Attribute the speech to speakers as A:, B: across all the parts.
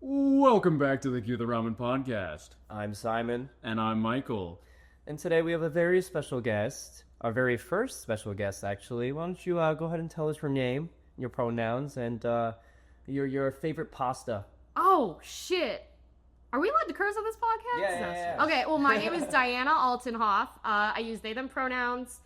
A: Welcome back to the Cue the Ramen podcast.
B: I'm Simon,
A: And I'm Michael.
B: and today we have a very special guest, our very first special guest, actually. Why don't you go ahead and tell us your name, your pronouns, and your favorite pasta?
C: Oh, shit. Are we allowed to curse on this podcast?
B: Yeah.
C: Okay, well, my name is Diana Altenhof. I use they, them pronouns.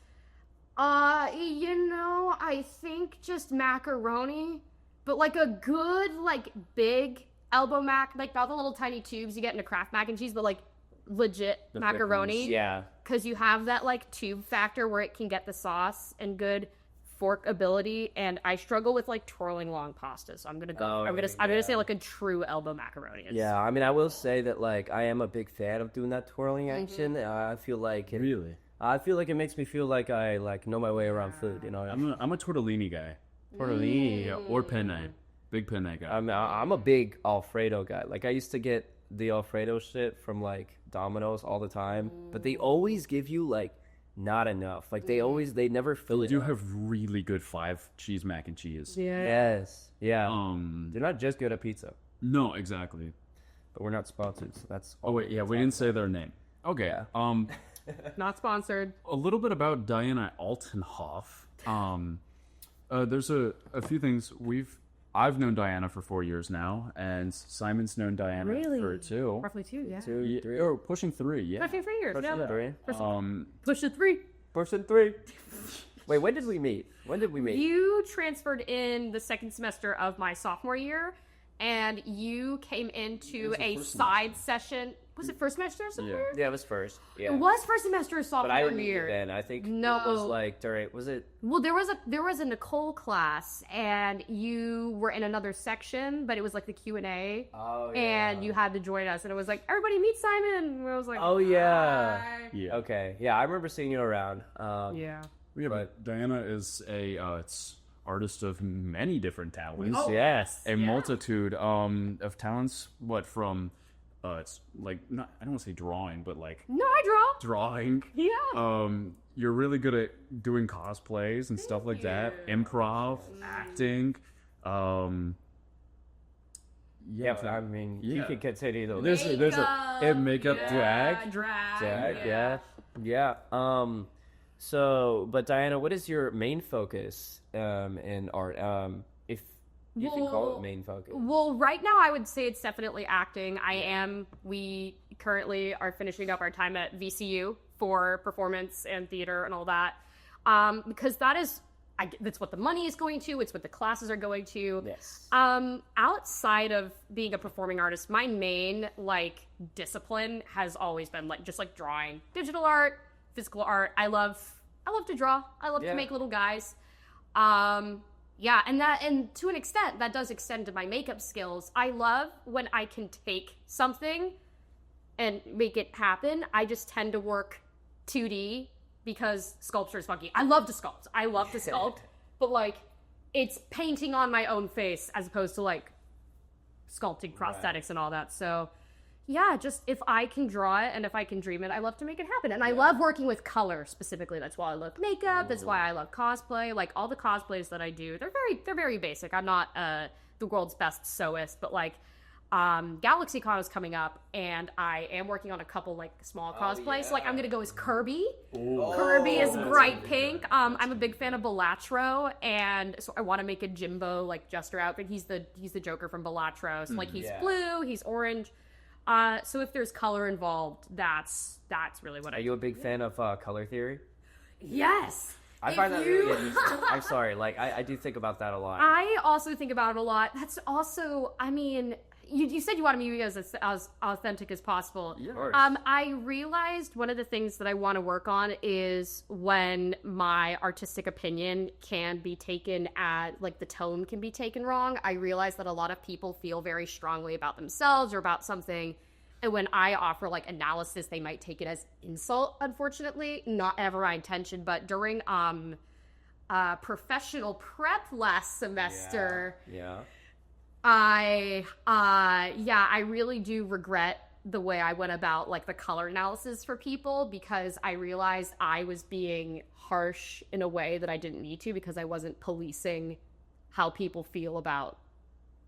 C: I think just macaroni, but like a good, like, big elbow mac, like not the little tiny tubes you get in a Kraft mac and cheese, but like legit
A: The
C: macaroni.
A: thick
B: Yeah.
C: Because you have that like tube factor where it can get the sauce and good fork ability, and I struggle with like twirling long pasta, so I'm gonna go. I'm gonna say like a true elbow macaroni.
B: Yeah, I mean, I will say that, like, I am a big fan of doing that twirling action. I feel like it,
A: Really?
B: I feel like it makes me feel like I, like, know my way around food, you know?
A: I'm a tortellini guy.
B: Tortellini.
A: Yeah, or penne. Big penne guy.
B: I'm a big Alfredo guy. Like, I used to get the Alfredo shit from, like, Domino's all the time, but they always give you, like, not enough. Like, they never fill it
A: Do
B: up.
A: have really good 5-cheese mac and cheese.
C: Yeah.
B: Yes. Yeah.
A: Um,
B: They're not just good at pizza,
A: no, exactly.
B: but we're not sponsored, so that's...
A: Oh wait, yeah, we didn't say their name. Okay.
B: Yeah.
C: Not sponsored.
A: A little bit about Diana Altenhof. There's a few things I've known Diana for 4 years now, and Simon's known Diana
C: Really?
A: for 2.
C: Roughly 2, yeah.
B: 2,
A: Yeah,
B: 3.
A: or pushing 3, yeah.
C: Roughly 3 years, yeah.
B: 3.
C: Push to 3.
B: Person 3. Wait, when did we meet?
C: You transferred in the second semester of my sophomore year, and you came into
A: the
C: a
A: first
C: side session. Was it first semester or something?
B: Yeah, it was first. Yeah.
C: It was first semester of
B: But I
C: sophomore
B: didn't
C: year.
B: then. I think
C: No.
B: it was like during... Was it...
C: Well, there was a Nicole class, and you were in another section, but it was like the Q&A,
B: Oh, yeah.
C: and you had to join us, and it was like, everybody meet Simon, and I was like,
B: Oh, yeah.
C: "Hi."
A: Yeah.
B: Okay. Yeah, I remember seeing you around.
C: Yeah.
A: Yeah, but Diana is a artist of many different talents.
C: Oh,
B: Yes.
A: A multitude of talents. What from it's like not I don't want to say drawing, but like
C: No, I draw.
A: drawing.
C: Yeah.
A: You're really good at doing cosplays and stuff like that. Improv, acting.
B: Yeah, I mean, you
A: Yeah.
B: can continue though.
A: There's a makeup drag.
C: Drag.
B: Yeah. So, but Diana, what is your main focus in art? If you can call it main focus.
C: Well, right now I would say it's definitely acting. We currently are finishing up our time at VCU for performance and theater and all that. Because that's what the money is going to, it's what the classes are going to.
B: Yes.
C: Outside of being a performing artist, my main like discipline has always been just drawing, digital art, physical art. I love to draw. I love to make little guys. Yeah, and to an extent that does extend to my makeup skills. I love when I can take something and make it happen. I just tend to work 2D because sculpture is funky. I love to sculpt. But like it's painting on my own face as opposed to like sculpting prosthetics and all that. So yeah, just if I can draw it and if I can dream it, I love to make it happen. And I love working with color specifically. That's why I love makeup. That's why I love cosplay. Like all the cosplays that I do, they're very basic. I'm not the world's best sewist, but like GalaxyCon is coming up, and I am working on a couple like small cosplays. So like I'm gonna go as Kirby. Kirby is bright pink. I'm a big fan of Balatro, and so I want to make a Jimbo like Jester outfit. He's the Joker from Balatro. So like he's blue, he's orange. So if there's color involved, that's really what
B: Are you a big fan of color theory?
C: Yes.
B: I find that really interesting. I'm sorry, like I do think about that a lot.
C: I also think about it a lot. That's also, I mean, you said you wanted me to be as authentic as possible.
B: Of course.
C: I realized one of the things that I want to work on is when my artistic opinion can be taken like the tone can be taken wrong. I realize that a lot of people feel very strongly about themselves or about something, and when I offer like analysis, they might take it as insult, unfortunately. Not ever my intention, but during professional prep last semester, I really do regret the way I went about like the color analysis for people, because I realized I was being harsh in a way that I didn't need to, because I wasn't policing how people feel about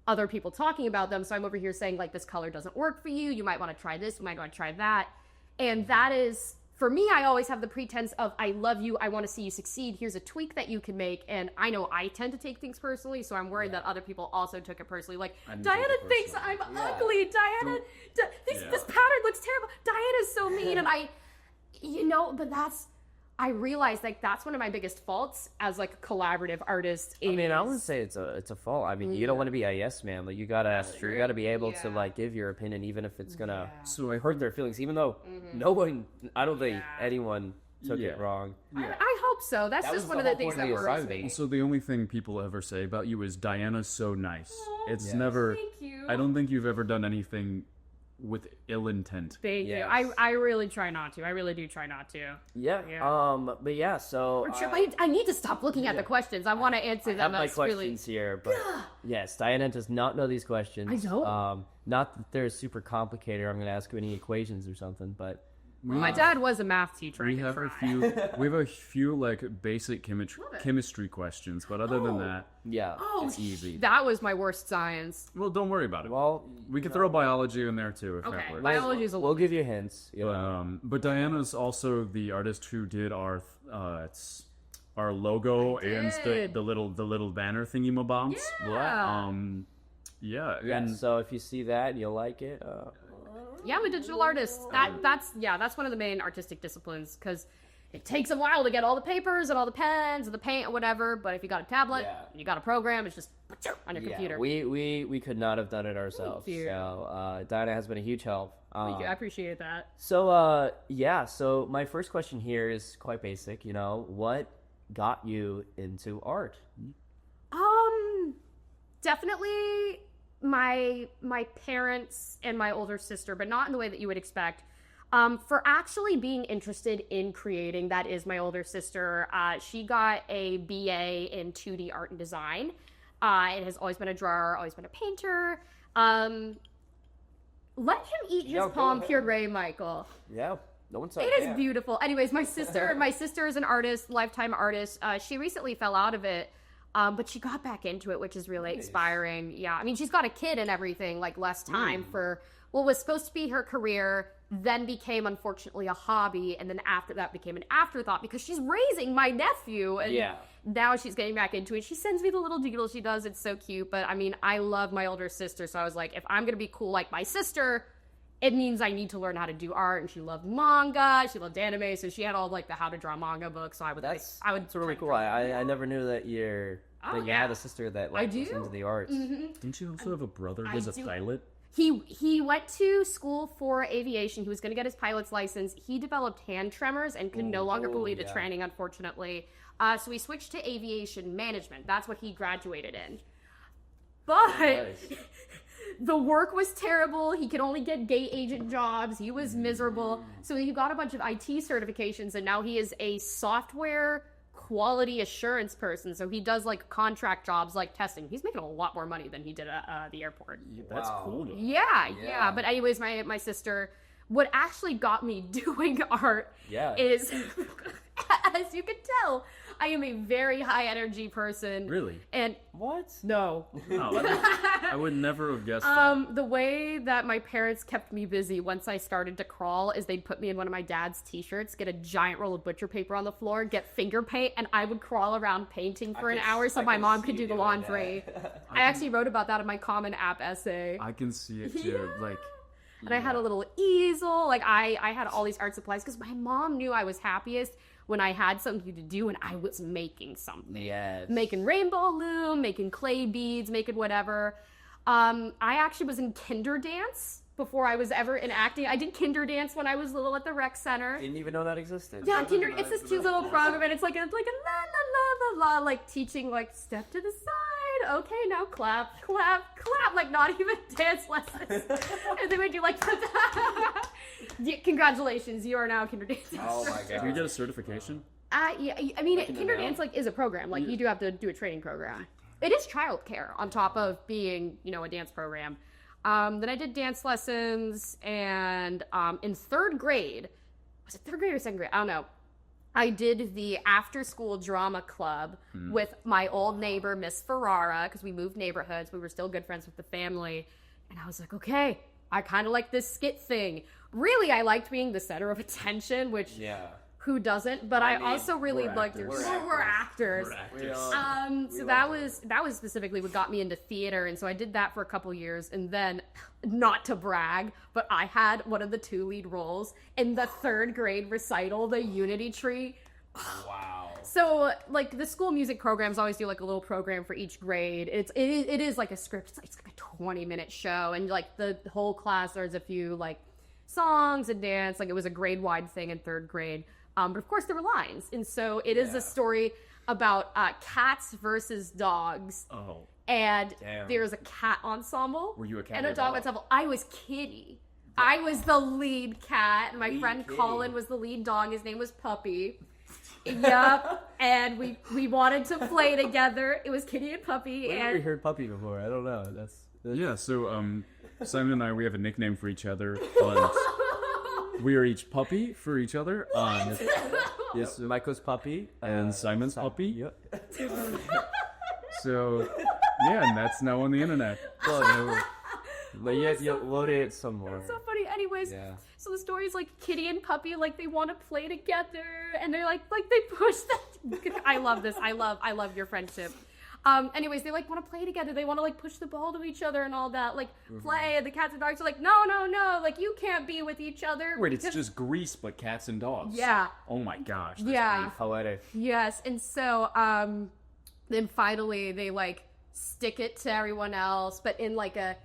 C: other people talking about them. So I'm over here saying, like, this color doesn't work for you. You might want to try this. You might want to try that. And that is, for me, I always have the pretense of, I love you. I want to see you succeed. Here's a tweak that you can make. And I know I tend to take things personally. So I'm worried that other people also took it personally. Like, Diana thinks I'm ugly. Diana, this pattern looks terrible. Diana's so mean. And but I realize, like, that's one of my biggest faults as, like, a collaborative artist.
B: I mean, I wouldn't say it's a fault. I mean, you don't want to be a yes man. Like, you gotta be able to, like, give your opinion, even if it's gonna hurt their feelings. Even though I don't think anyone took it wrong.
C: I hope so. That's just one of the things that worries me.
A: So the only thing people ever say about you is Diana's so nice. It's never.
C: Thank you.
A: I don't think you've ever done anything with ill intent.
C: Thank you. I really try not to. I really do try not to.
B: Yeah. But yeah. So
C: I need to stop looking at the questions. I want to answer them.
B: I have my questions here, but yes, Diana does not know these questions.
C: I don't.
B: Not that they're super complicated. I'm going to ask you any equations or something, but.
C: My dad was a math teacher.
A: We have a few like basic chemistry questions, but other than that, it's easy.
C: That was my worst science.
A: Well, don't worry about it.
B: Well,
A: we could throw biology in there too if that works.
C: Biology is
B: we'll give you hints.
A: But Diana's also the artist who did our logo and the little banner thingy mabobs.
B: Yeah. And so if you see that and you'll like it.
C: Yeah, I'm a digital artist. That's one of the main artistic disciplines, because it takes a while to get all the papers and all the pens and the paint and whatever. But if you got a tablet, you got a program, it's just on your computer.
B: We could not have done it ourselves. So Diana has been a huge help.
C: Thank you. I appreciate that.
B: So so my first question here is quite basic. What got you into art?
C: Definitely my parents and my older sister, but not in the way that you would expect. For actually being interested in creating, that is my older sister. She got a BA in 2D art and design. It has always been a drawer, always been a painter. Let him eat his palm puree, Michael.
B: Yeah. No one said
C: it is beautiful. Anyways, my sister is an artist, lifetime artist. She recently fell out of it. But she got back into it, which is really inspiring. Yeah, I mean, she's got a kid and everything, like less time for what was supposed to be her career, then became, unfortunately, a hobby, and then after that became an afterthought because she's raising my nephew, and now she's getting back into it. She sends me the little doodles she does. It's so cute, but I mean, I love my older sister, so I was like, if I'm going to be cool like my sister, it means I need to learn how to do art. And she loved manga, she loved anime, so she had all like the how to draw manga books. So
B: That's really cool. I never knew that you had a sister that was into the arts.
A: Didn't you also have a brother who was a pilot?
C: He went to school for aviation. He was going to get his pilot's license. He developed hand tremors and could no longer complete the training, unfortunately. So he switched to aviation management. That's what he graduated in. But the work was terrible. He could only get gate agent jobs. He was miserable. So he got a bunch of IT certifications, and now he is a software quality assurance person. So he does like contract jobs like testing. He's making a lot more money than he did at the airport.
A: That's cool though.
C: Yeah. But anyways, my sister, what actually got me doing art is, as you can tell, I am a very high energy person.
A: Really?
C: And
B: what?
C: No.
A: I would never have guessed that.
C: The way that my parents kept me busy once I started to crawl is they'd put me in one of my dad's t-shirts, get a giant roll of butcher paper on the floor, get finger paint, and I would crawl around painting for an hour so my mom could do the laundry. I actually wrote about that in my Common App essay.
A: I can see it too.
C: And I had a little easel. Like I had all these art supplies because my mom knew I was happiest when I had something to do and I was making something.
B: Yes.
C: Making rainbow loom, making clay beads, making whatever. I actually was in kinder dance before I was ever in acting. I did kinder dance when I was little at the rec center.
B: Didn't even know that existed.
C: Yeah, kinder. It's this cute little program, and it's like a la la la la la, like teaching like step to the side. Okay, now clap, clap, clap. Like not even dance lessons. And they would do like, congratulations, you are now a kinder dancer.
B: Oh my god.
A: Did you get a certification?
C: Yeah, I mean, kinder dance like is a program. Like you do have to do a training program. It is childcare on top of being, a dance program. Then I did dance lessons, and in third grade, was it third grade or second grade? I don't know. I did the after-school drama club with my old neighbor, Miss Ferrara, because we moved neighborhoods. We were still good friends with the family. And I was like, okay, I kind of like this skit thing. Really, I liked being the center of attention, which who doesn't? But I also really liked it. We're actors. So that was specifically what got me into theater, and so I did that for a couple years, and then, not to brag, but I had one of the 2 lead roles in the 3rd grade recital, the Unity Tree.
A: Wow.
C: So, like, the school music programs always do, like, a little program for each grade. It is like a script. It's like a 20-minute show, and, like, the whole class, there's a few, like, songs and dance. Like, it was a grade-wide thing in 3rd grade. But of course there were lines. And so it is a story about cats versus dogs.
A: Oh.
C: And there's a cat ensemble.
A: Were you a cat
C: and
A: or
C: a dog ensemble? I was Kitty. I was the lead cat. My friend Kitty. Colin was the lead dog. His name was Puppy. Yep. And we wanted to play together. It was Kitty and Puppy.
B: I've never heard Puppy before. I don't know. That's...
A: Yeah, so Simon and I, we have a nickname for each other. But we are each puppy for each other.
B: Yes, Michael's Puppy.
A: And Simon's Puppy.
B: Yep.
A: So, yeah, and that's now on the internet.
B: But you load it some more.
C: It's so funny. Anyways, so the story is like Kitty and Puppy, like they want to play together, and they're like they push that. I love this. I love your friendship. Anyways, they like want to play together. They want to like push the ball to each other and all that, like play. And the cats and dogs are like, no, like you can't be with each other.
A: Wait, it's just Grease, but cats and dogs.
C: Yeah.
A: Oh my gosh.
C: That's
B: poetic.
C: Yes, and so then finally they like stick it to everyone else, but in like a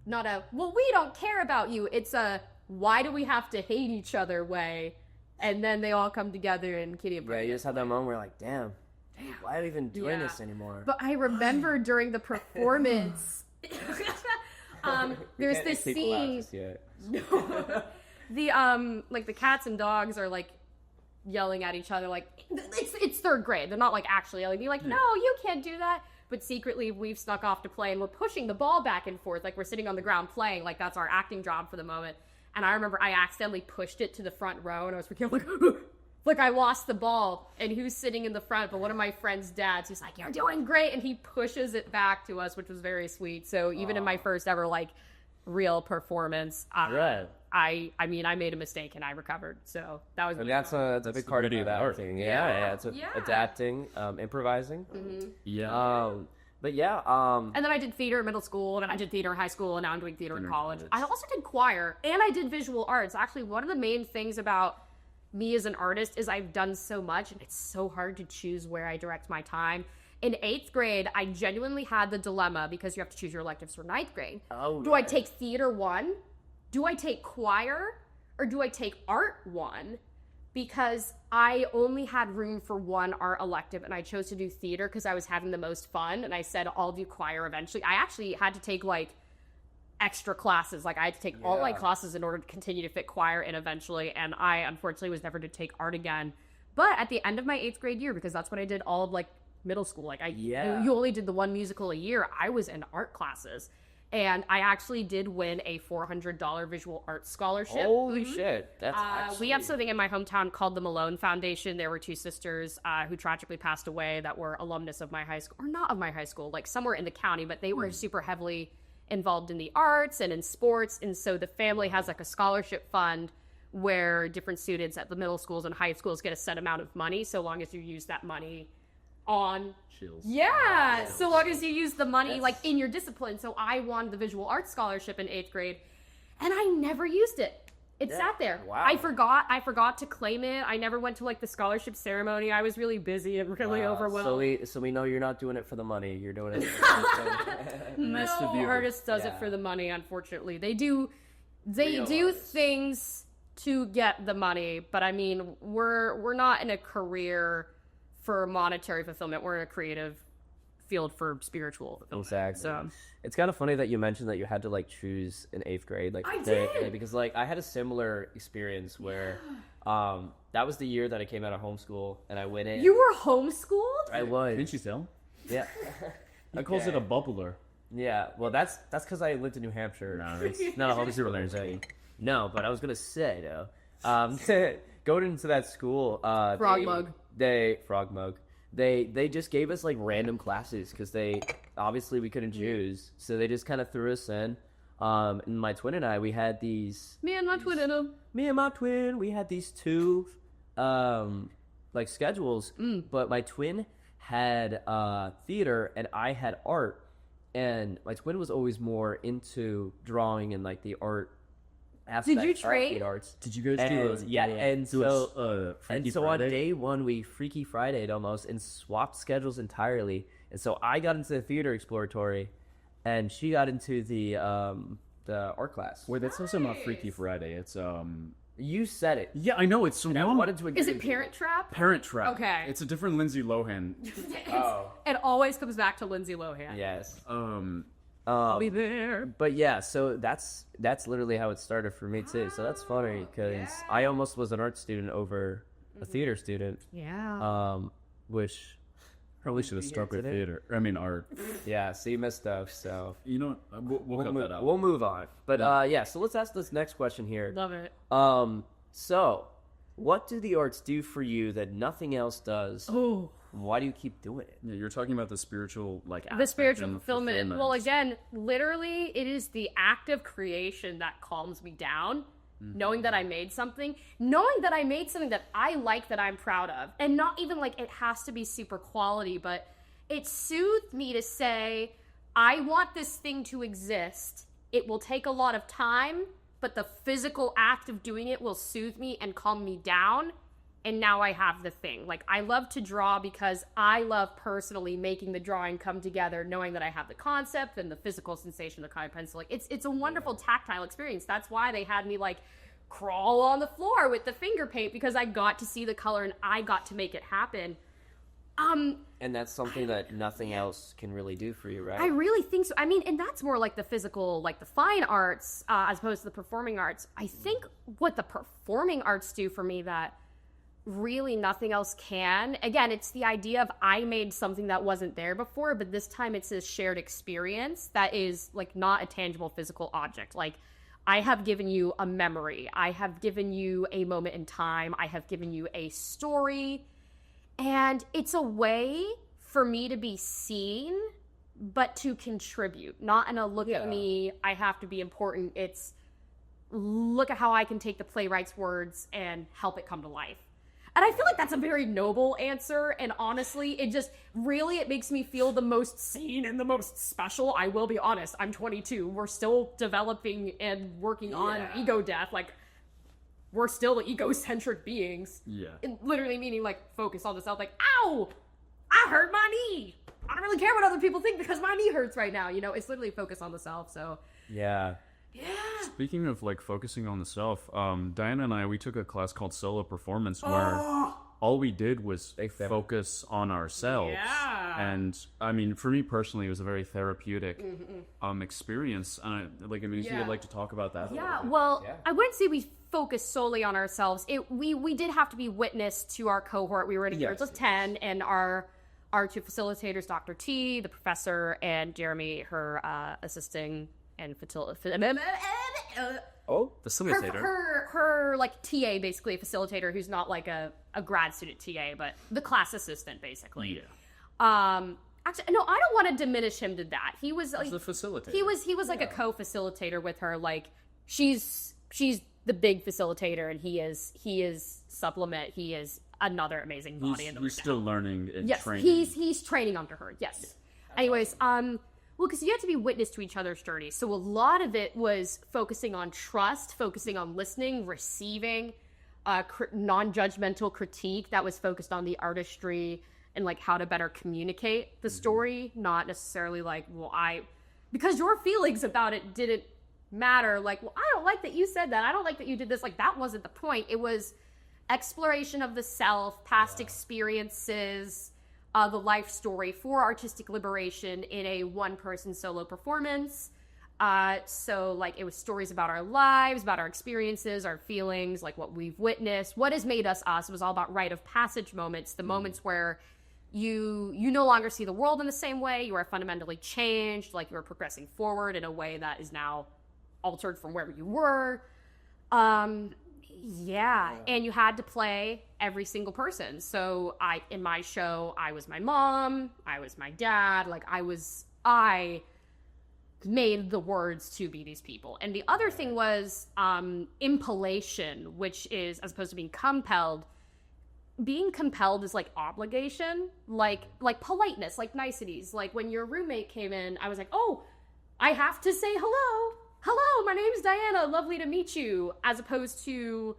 C: not a well we don't care about you. It's a why do we have to hate each other way, and then they all come together and Kitty.
B: Yeah, you just have that moment where you're like, damn. Why are we even doing this anymore?
C: But I remember during the performance, there's this scene. The like the cats and dogs are like yelling at each other, like it's 3rd grade. They're not like actually yelling. They're like, no, you can't do that. But secretly, we've snuck off to play, and we're pushing the ball back and forth, like we're sitting on the ground playing, like that's our acting job for the moment. And I remember I accidentally pushed it to the front row, and I was freaking out, like I lost the ball, and who's sitting in the front? But one of my friend's dads, who's like, "You're doing great," and he pushes it back to us, which was very sweet. So even in my first ever like real performance, I mean, I made a mistake and I recovered. So that was.
B: And that's a big part of that thing. Yeah. It's adapting, improvising.
C: Mm-hmm.
B: But yeah.
C: And then I did theater in middle school, and then I did theater in high school, and now I'm doing theater in college. I also did choir, and I did visual arts. Actually, one of the main things about me as an artist is I've done so much, and it's so hard to choose where I direct my time. In 8th grade, I genuinely had the dilemma, because you have to choose your electives for 9th grade. Do I take theater 1? Do I take choir? Or do I take art 1? Because I only had room for one art elective, and I chose to do theater because I was having the most fun, and I said I'll do choir eventually. I actually had to take like extra classes. Like I had to take all my classes in order to continue to fit choir in eventually, and I unfortunately was never to take art again. But at the end of my 8th grade year, because that's what I did all of like middle school, like you only did the one musical a year, I was in art classes. And I actually did win a $400 visual arts scholarship.
B: Holy shit. That's actually...
C: We have something in my hometown called the Malone Foundation. There were 2 sisters who tragically passed away that were alumnus of my high school, or not of my high school, like somewhere in the county, but they were super heavily involved in the arts and in sports. And so the family has like a scholarship fund where different students at the middle schools and high schools get a set amount of money, so long as you use that money on...
A: Chills.
C: Yeah, so long as you use the money like in your discipline. So I won the visual arts scholarship in 8th grade, and I never used it. It sat there.
B: Wow.
C: I forgot to claim it. I never went to like the scholarship ceremony. I was really busy and really overwhelmed.
B: So we know you're not doing it for the money. You're doing it.
C: Most of the artist does it for the money. Unfortunately, they do things to get the money, but I mean, we're not in a career for monetary fulfillment. We're in a creative field for spiritual fulfillment.
B: Exactly.
C: So
B: it's kind of funny that you mentioned that you had to like choose in 8th grade. Like
C: I did,
B: because like I had a similar experience where that was the year that I came out of homeschool and I went in.
C: You were homeschooled?
B: I was.
A: Didn't you tell?
B: Yeah.
A: I calls it a bubbler.
B: Yeah. Well, that's because I lived in New Hampshire.
A: No, it's
B: not a homeschool thing. No, but I was gonna say though. going into that school,
C: Frog mug.
B: Frog mug. They just gave us like random classes because obviously we couldn't choose, so they just kind of threw us in. And my twin and I, we had these.
C: Me and my twin,
B: we had these two, like schedules. But my twin had theater and I had art, and my twin was always more into drawing and like the art aspect.
C: Did you trade?
B: Arts.
A: Did you guys do it?
B: Yeah, and so
A: Freaky
B: on
A: Friday?
B: day one we Freaky Friday'd almost and swapped schedules entirely. And so I got into the theater exploratory, and she got into the art class.
A: Wait, that's also not Freaky Friday. It's
B: You said it.
A: Yeah, I know. It's so
B: And I
A: long.
B: wanted to agree
C: Is it
B: with you.
C: Parent Trap?
A: Parent Trap.
C: Okay.
A: It's a different Lindsay Lohan.
B: Oh.
C: It always comes back to Lindsay Lohan.
B: Yes.
C: I'll be there.
B: But yeah, so that's literally how it started for me too. So that's funny because I almost was an art student over a theater student.
C: Yeah.
B: Which
A: Probably should have stuck with
B: today?
A: theater. I mean, art.
B: yeah, so you missed stuff. So
A: You know what? We'll cut that out.
B: we'll move on. But yeah, so let's ask this next question here.
C: Love it.
B: So what do the arts do for you that nothing else does?
C: Oh.
B: Why do you keep doing it?
A: Yeah, you're talking about the spiritual, like,
C: The
A: aspect
C: spiritual
A: and
C: fulfillment. Well, again, literally, it is the act of creation that calms me down. Knowing that I made something, knowing that I made something that I like, that I'm proud of, and not even like it has to be super quality, but it soothed me to say, I want this thing to exist. It will take a lot of time, but the physical act of doing it will soothe me and calm me down. And now I have the thing. Like, I love to draw because I love personally making the drawing come together, knowing that I have the concept and the physical sensation of the colored pencil. Like, it's a wonderful tactile experience. That's why they had me, like, crawl on the floor with the finger paint, because I got to see the color and I got to make it happen.
B: And that's something that nothing else can really do for you, right?
C: I really think so. I mean, and that's more like the physical, like the fine arts, as opposed to the performing arts. I think what the performing arts do for me that really nothing else can. Again, it's the idea of I made something that wasn't there before, but this time it's a shared experience that is like not a tangible physical object. Like, I have given you a memory. I have given you a moment in time. I have given you a story. And it's a way for me to be seen, but to contribute. Not in a look at me, I have to be important. It's look at how I can take the playwright's words and help it come to life. And I feel like that's a very noble answer, and honestly, it makes me feel the most seen and the most special. I will be honest, I'm 22. We're still developing and working on ego death. Like, we're still egocentric beings.
A: Yeah.
C: And literally meaning, like, focus on the self. Like, ow! I hurt my knee! I don't really care what other people think because my knee hurts right now. You know, it's literally focus on the self, so...
B: Yeah.
C: Yeah.
A: Speaking of, like, focusing on the self, Diana and I, we took a class called Solo Performance where all we did was focus on ourselves.
C: Yeah.
A: And, I mean, for me personally, it was a very therapeutic experience. If you'd like to talk about that a little
C: Yeah,
A: bit.
C: well, I wouldn't say we focused solely on ourselves. We did have to be witness to our cohort. We were in a group of 10, and our two facilitators, Dr. T, the professor, and Jeremy, her assisting and
A: Facilitator.
C: her like TA, basically a facilitator who's not like a grad student TA, but the class assistant basically.
A: Yeah.
C: Actually, no, I don't want to diminish him to that. He was like
A: the facilitator.
C: He was like a co-facilitator with her. Like, she's the big facilitator, and he is supplement. He is another amazing body in the
A: He's still learning and
C: yes,
A: training.
C: he's training under her. Yes. Anyways, well, because you have to be witness to each other's journeys. So a lot of it was focusing on trust, focusing on listening, receiving, non-judgmental critique that was focused on the artistry and like how to better communicate the story, not necessarily like, well, because your feelings about it didn't matter. Like, well, I don't like that you said that. I don't like that you did this. Like, that wasn't the point. It was exploration of the self, past experiences, the life story for artistic liberation in a one-person solo performance. So, like, it was stories about our lives, about our experiences, our feelings, like what we've witnessed, what has made us us. It was all about rite of passage moments, the moments where you no longer see the world in the same way. You are fundamentally changed, like you are progressing forward in a way that is now altered from where you were. Yeah, and you had to play every single person. So in my show, I was my mom, I was my dad, like I made the words to be these people. And the other thing was impellation, which is, as opposed to being compelled is like obligation, like politeness, like niceties. Like when your roommate came in, I was like, oh, I have to say hello. Hello, my name's Diana. Lovely to meet you. As opposed to,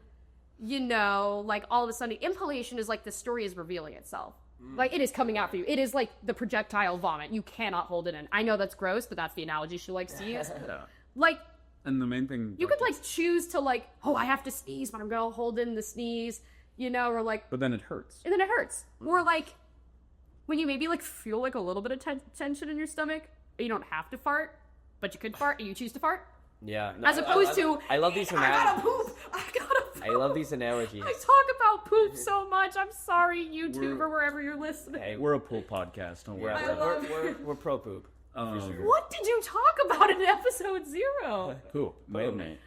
C: like all of a sudden, impellation is like the story is revealing itself. Like it is coming out for you. It is like the projectile vomit. You cannot hold it in. I know that's gross, but that's the analogy she likes to use. Like,
A: and the main thing,
C: you could like choose to like, oh, I have to sneeze, but I'm gonna hold in the sneeze, or like.
A: But then it hurts.
C: And then it hurts. Or like, when you maybe like feel like a little bit of tension in your stomach, you don't have to fart, but you could fart, and you choose to fart.
B: Yeah. No,
C: As opposed to,
B: I love these
C: I gotta poop.
B: I love these analogies.
C: I talk about poop so much. I'm sorry, YouTube, or wherever you're listening.
A: Hey, we're a pool podcast. Don't worry.
B: We're pro poop.
C: What did you talk about in episode 0?
A: Poop. Mailmate.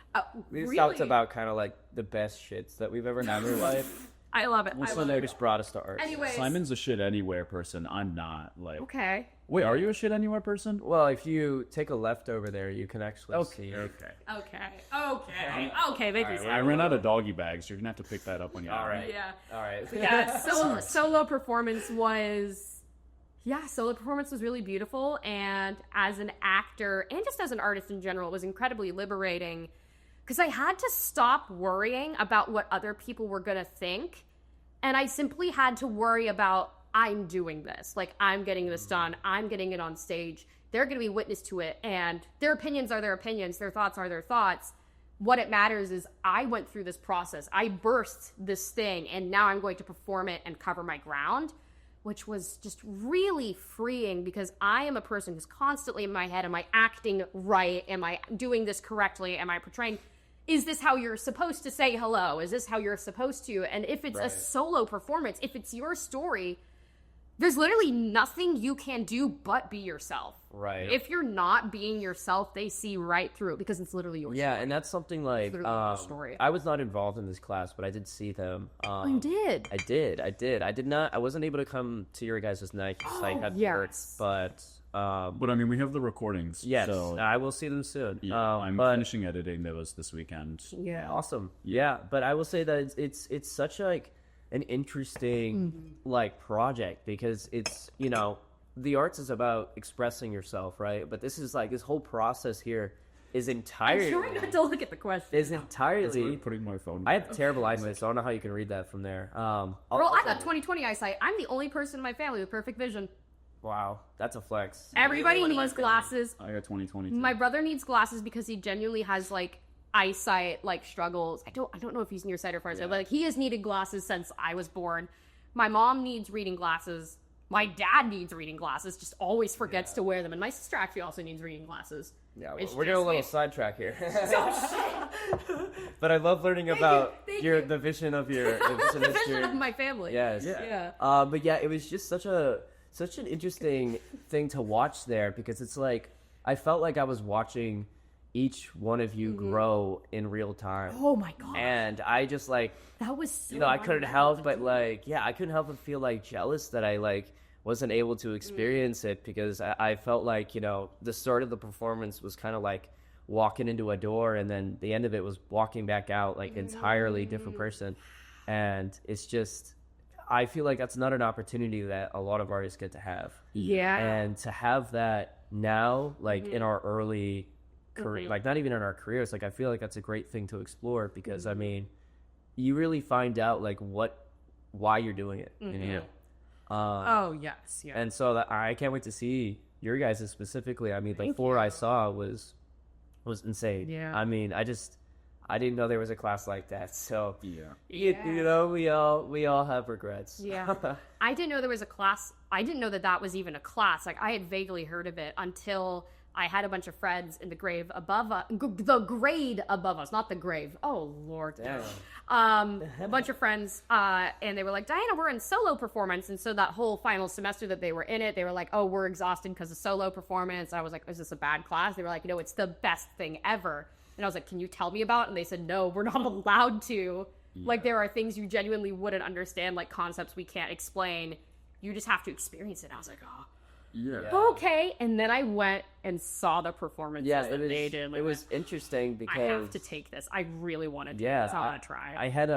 B: We
C: really?
B: talked about kind of like the best shits that we've ever had in our life.
C: I love it.
B: So they just brought us to art.
C: Anyways.
A: Simon's a shit anywhere person. I'm not. Like.
C: Okay.
A: Wait, are you a shit anywhere person?
B: Well, if you take a left over there, you can actually see.
C: Okay. Make me
A: I ran out of doggy bags. You're gonna have to pick that up when you're
B: All right.
C: Yeah.
B: All right.
C: Yeah. Solo performance was. Yeah, solo performance was really beautiful, and as an actor and just as an artist in general, it was incredibly liberating because I had to stop worrying about what other people were gonna think, and I simply had to worry about I'm doing this, like I'm getting this done, I'm getting it on stage. They're gonna be witness to it, and their opinions are their opinions, their thoughts are their thoughts. What it matters is I went through this process, I birthed this thing, and now I'm going to perform it and cover my ground. Which was just really freeing because I am a person who's constantly in my head, am I acting right? Am I doing this correctly? Am I portraying, is this how you're supposed to say hello? Is this how you're supposed to? And if it's a solo performance, if it's your story, there's literally nothing you can do but be yourself.
B: Right.
C: If you're not being yourself, they see right through it because it's literally your story.
B: And that's something like
C: story.
B: I was not involved in this class, but I did see them.
C: You did.
B: I did. I wasn't able to come to your guys' night because I had work, but
A: I mean, we have the recordings.
B: Yes,
A: so,
B: I will see them soon.
A: Yeah, I'm finishing editing those this weekend.
C: Yeah,
B: awesome. Yeah, but I will say that it's such like an interesting like project because it's the arts is about expressing yourself, right? But this is like this whole process here is entirely.
C: I'm trying not to look at the question.
B: Is entirely
A: putting my phone.
B: I have terrible eyesight, so I don't know how you can read that from there.
C: I got 20/20 eyesight. I'm the only person in my family with perfect vision.
B: Wow, that's a flex.
C: Everybody needs glasses.
A: I got 20/20.
C: My brother needs glasses because he genuinely has like eyesight like struggles. I don't know if he's nearsighted or farsighted, but like he has needed glasses since I was born. My mom needs reading glasses. My dad needs reading glasses, just always forgets to wear them. And my sister actually also needs reading glasses.
B: Yeah, we're doing a little sidetrack here. But I love learning about the vision of your
C: the vision of my family.
B: Yes.
C: Yeah.
B: But yeah, it was just such an interesting thing to watch there because it's like I felt like I was watching each one of you grow in real time.
C: Oh my god.
B: And I just like
C: that was so
B: I couldn't help but like I couldn't help but feel like jealous that I like wasn't able to experience it because I felt like the start of the performance was kind of like walking into a door and then the end of it was walking back out like entirely different person. And it's just I feel like that's not an opportunity that a lot of artists get to have.
C: Yeah.
B: And to have that now like in our early career, like not even in our careers, like I feel like that's a great thing to explore because I mean you really find out like why you're doing it.
C: Oh yes.
B: And so I can't wait to see your guys' specifically. I mean, the 4 I saw was insane.
C: Yeah.
B: I mean, I didn't know there was a class like that. So
C: Yeah.
B: we all have regrets.
C: Yeah. I didn't know there was a class. I didn't know that was even a class. Like I had vaguely heard of it until I had a bunch of friends in the grade above us, not the grave. Oh Lord.
B: Damn.
C: A bunch of friends, and they were like, Diana, we're in solo performance. And so that whole final semester that they were in it, they were like, oh, we're exhausted because of solo performance. I was like, is this a bad class? They were like, no, it's the best thing ever. And And I was like, can you tell me about it? And they said, no, we're not allowed to. Yeah. Like, there are things you genuinely wouldn't understand, like concepts we can't explain. You just have to experience it. And I was like, oh.
A: Yeah.
C: Okay. And then I went and saw the performances that they did. Like,
B: it was interesting because...
C: I have to take this. I really want to do this. I want to try.
B: I had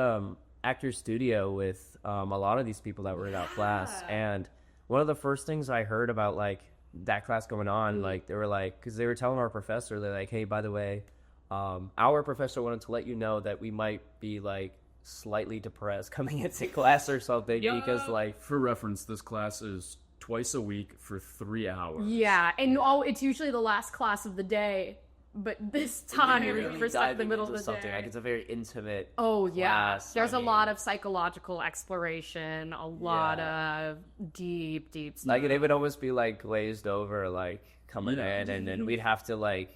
B: Actors Studio with a lot of these people that were in that class. And one of the first things I heard about, like, that class going on, like, they were like... Because they were telling our professor, they're like, hey, by the way, our professor wanted to let you know that we might be, like, slightly depressed coming into class or something. Because, like...
A: For reference, this class is... twice a week for 3 hours.
C: Yeah, and it's usually the last class of the day, but this time for the middle of the day.
B: Like, it's a very intimate
C: class. There's a lot of psychological exploration, a lot of deep stuff.
B: Like, it would almost be like glazed over, like coming in, and then we'd have to like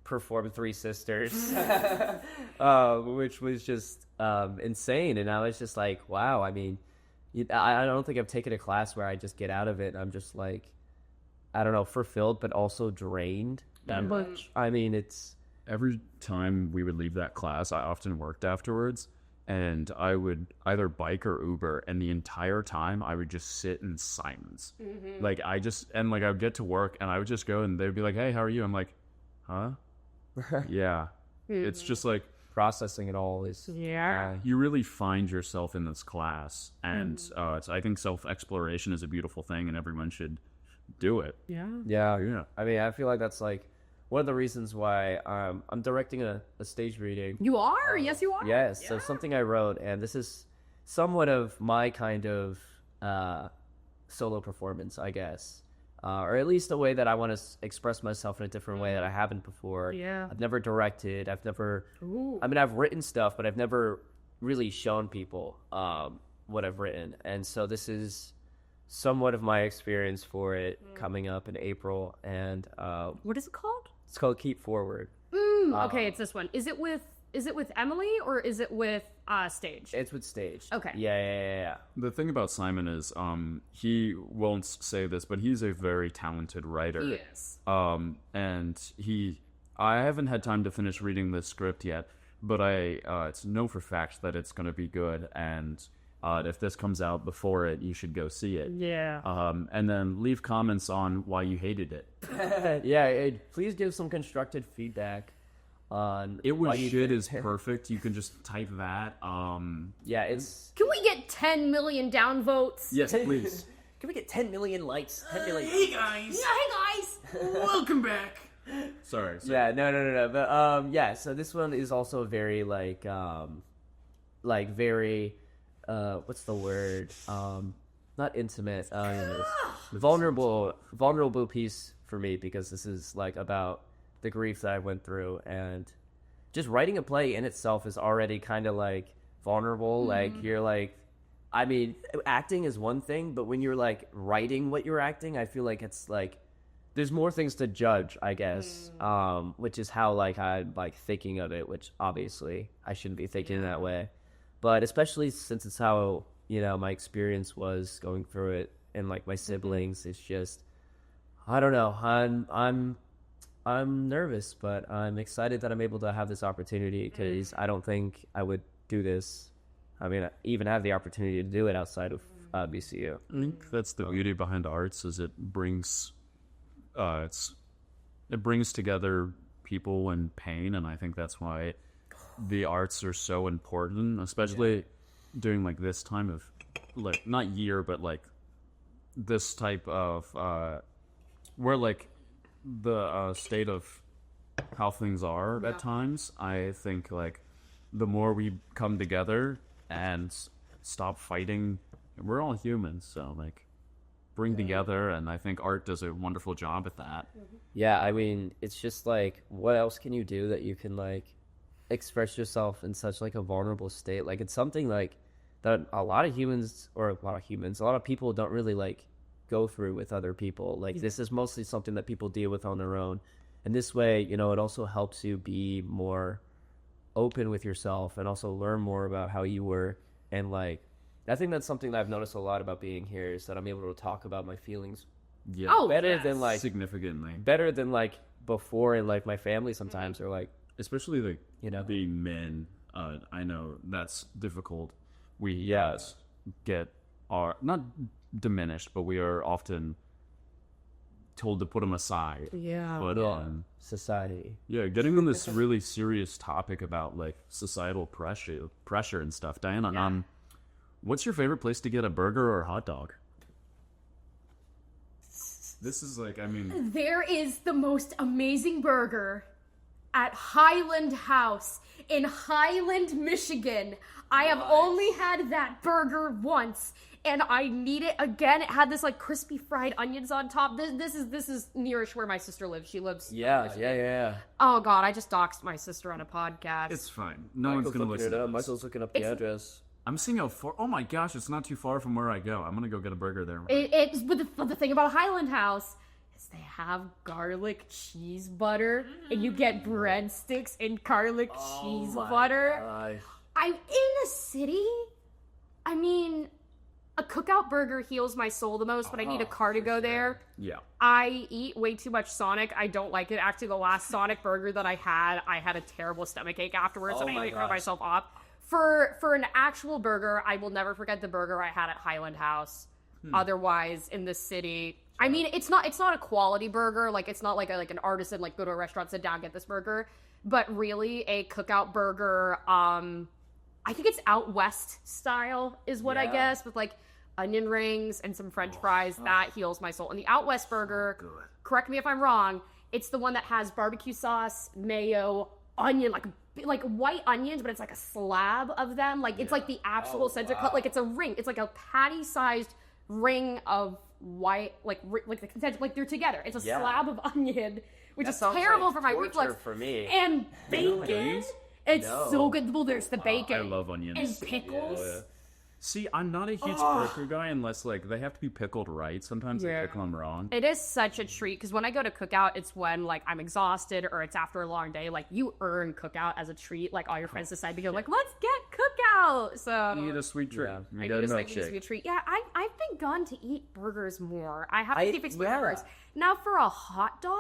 B: perform Three Sisters, which was just insane. And I was just like, wow. I mean, I don't think I've taken a class where I just get out of it and I'm just like, I don't know, fulfilled but also drained that much. I mean, it's...
A: Every time we would leave that class, I often worked afterwards, and I would either bike or Uber, and the entire time I would just sit in silence. Mm-hmm. Like, I would get to work and I would just go and they'd be like, hey, how are you? I'm like, huh? Yeah. Mm-hmm. It's just like...
B: processing it all is
A: you really find yourself in this class, and I think self-exploration is a beautiful thing and everyone should do it.
B: Yeah. I mean, I feel like that's like one of the reasons why I'm directing a stage reading.
C: You are? Yes, you are.
B: Yes. So something I wrote, and this is somewhat of my kind of solo performance, I guess. Or at least a way that I want to express myself in a different way that I haven't before.
C: Yeah.
B: I've never directed. I've never... I mean, I've written stuff, but I've never really shown people what I've written. And so this is somewhat of my experience for it coming up in April. And...
C: what is it called?
B: It's called Keep Forward.
C: Okay, it's this one. Is it with Emily or is it with Stage?
B: It's with Stage.
C: Okay.
B: Yeah.
A: The thing about Simon is he won't say this, but he's a very talented writer.
C: He is.
A: And I haven't had time to finish reading the script yet, but I know for fact that it's going to be good, and if this comes out before it, you should go see it.
C: Yeah.
A: And then leave comments on why you hated it.
B: Please give some constructive feedback.
A: It was shit is perfect. You can just type that.
B: It's...
C: Can we get 10 million downvotes?
A: Yes, please.
B: Can we get 10 million likes? 10 million.
A: Hey guys. Welcome back. Sorry.
B: Yeah, no. But so this one is also very like very what's the word? Not intimate. Vulnerable piece for me, because this is like about the grief that I went through, and just writing a play in itself is already kind of like vulnerable. Like, you're like, I mean, acting is one thing, but when you're like writing what you're acting, I feel like it's like there's more things to judge, I guess. Which is how like I'm like thinking of it, which obviously I shouldn't be thinking that way, but especially since it's how, you know, my experience was going through it, and like my siblings, it's just, I don't know. I'm nervous, but I'm excited that I'm able to have this opportunity, because I don't think I would do this. I mean, I even have the opportunity to do it outside of BCU.
A: I think that's the beauty behind arts, is it brings together people in pain, and I think that's why the arts are so important, especially during like this time of like, not year, but like this type of where like the state of how things are at times. I think like the more we come together and stop fighting, we're all humans, so like bring together, and I think art does a wonderful job at that.
B: Yeah, I mean, it's just like, what else can you do that you can like express yourself in such like a vulnerable state? Like, it's something like that a lot of people don't really like go through with other people. Like, this is mostly something that people deal with on their own, and this way, you know, it also helps you be more open with yourself and also learn more about how you work. And like, I think that's something that I've noticed a lot about being here, is that I'm able to talk about my feelings
A: than
B: like
A: significantly
B: better than like before, and like my family sometimes are like,
A: especially like being men. I know that's difficult. We get our not diminished, but we are often told to put them aside.
C: Yeah.
A: But
B: society.
A: Yeah, getting on this really serious topic about like societal pressure and stuff. Diana, what's your favorite place to get a burger or a hot dog? This is like, I mean,
C: there is the most amazing burger at Highland House in Highland, Michigan. I have only had that burger once, and I need it again. It had this like crispy fried onions on top. This is nearish where my sister lives. She lives.
B: Yeah.
C: Oh God, I just doxed my sister on a podcast.
A: it's fine. No one's gonna listen to this.
B: Michael's looking up the address.
A: I'm seeing how far. Oh my gosh, it's not too far from where I go. I'm gonna go get a burger there.
C: But the thing about Highland House is they have garlic cheese butter, and you get breadsticks and garlic cheese butter.
B: Gosh.
C: I'm in the city. I mean, a cookout burger heals my soul the most, but I need a car to go there.
A: Yeah.
C: I eat way too much Sonic. I don't like it. Actually, the last Sonic burger that I had a terrible stomachache afterwards, and I had to throw myself up. For an actual burger, I will never forget the burger I had at Highland House. Otherwise, in the city, I mean, it's not a quality burger. Like, it's not like an artisan, like, go to a restaurant, sit down, get this burger. But really, a cookout burger, I think it's out west style is what I guess, with like onion rings and some French fries. That heals my soul. And the out west burger, correct me if I'm wrong, it's the one that has barbecue sauce, mayo, onion, like white onions, but it's like a slab of them. Like it's like the actual center cut. Like it's a ring. It's like a patty-sized ring of white, like the content, like they're together. It's a slab of onion, which is terrible for my reflux.
B: For me.
C: And bacon. It's so good. Well, there's the bacon.
A: I love onions.
C: And pickles.
A: Yeah. See, I'm not a huge burger guy unless, like, they have to be pickled right. Sometimes they pickle them wrong.
C: It is such a treat, because when I go to cookout, it's when, like, I'm exhausted or it's after a long day. Like, you earn cookout as a treat. Like, all your friends decide to go, like, let's get cookout. So
A: You eat a sweet treat.
B: Yeah.
A: You
C: I
A: got a
C: just like
A: milkshake.
C: to be a treat. Yeah, I've been gone to eat burgers more. I have to keep exploring
B: yeah.
C: burgers. Now, for a hot dog,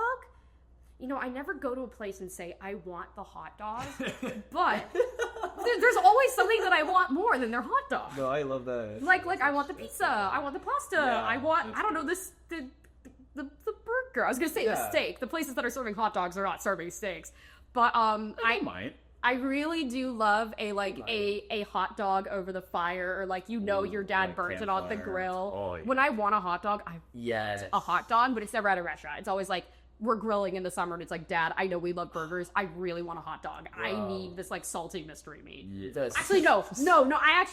C: you know, I never go to a place and say, I want the hot dog. But there's always something that I want more than their hot dog.
B: No, I love that.
C: Like I want the pizza. I want the pasta. I want, I don't know, the burger. I was going to say the steak. The places that are serving hot dogs are not serving steaks. But
A: I might.
C: I really do love a hot dog over the fire, or like, you know, your dad burns it on the grill.
A: Oh, yeah.
C: When I want a hot dog, I
B: Yes.
C: a hot dog, but it's never at a restaurant. It's always like, we're grilling in the summer and it's like, Dad, I know we love burgers. I really want a hot dog. I need this like salty mystery meat.
B: Yes.
C: Actually, no.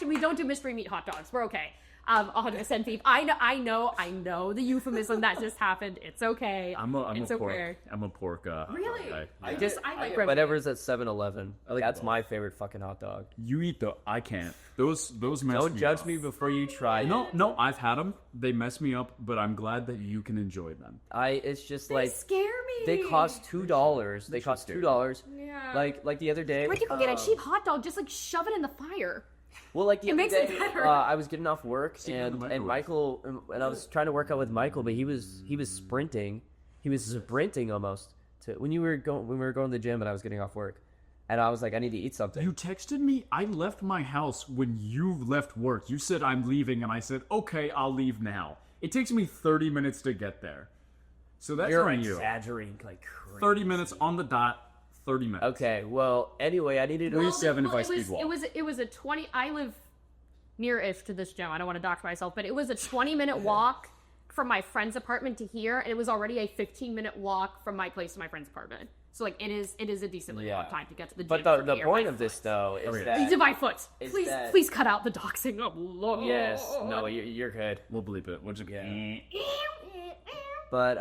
C: We don't do mystery meat hot dogs. We're okay. 100% beef. I know the euphemism that just happened. It's okay.
A: I'm a
C: it's
A: pork.
C: okay.
A: I'm a pork.
C: Really?
A: Guy.
C: I like
B: Whatever's at 7-Eleven.
A: like
B: That's
A: both.
B: my favorite fucking hot dog.
A: You eat the. I can't. Those mess
B: Don't
A: me
B: judge
A: up.
B: me before you try.
A: No, I've had them. They mess me up, but I'm glad that you can enjoy them.
B: It's just
C: They
B: like
C: scare me.
B: they cost $2. They cost $2.
C: Yeah.
B: Like the other day.
C: Like, you can get a cheap hot dog, just like shove it in the fire.
B: Well, like the
C: It
B: other
C: makes it
B: day,
C: better.
B: I was getting off work
A: in the
B: and
A: microwave.
B: Michael and I was trying to work out with Michael, but he was sprinting. He was sprinting almost to when we were going to the gym and I was getting off work, and I was like, I need to eat something.
A: You texted me. I left my house when you left work. You said I'm leaving, and I said, okay, I'll leave now. It takes me 30 minutes to get there. So that's
B: You're
A: on you.
B: exaggerating like crazy.
A: 30 minutes on the dot. 30 minutes.
B: Okay, well, anyway, I needed to.
A: 27 if I speed walk.
C: It was a 20. I live near-ish to this gym. I don't want to dox myself, but it was a 20-minute walk from my friend's apartment to here, and it was already a 15-minute walk from my place to my friend's apartment. So like it is a decently long time to get to the gym.
B: But
C: from
B: the
C: here
B: point
C: by
B: of this
C: foot.
B: though is
A: Okay.
B: that
C: by foot.
B: Is
C: Please,
B: that-
C: please cut out the doxing.
B: yes, no, you're good.
A: We'll bleep it. We'll just
C: But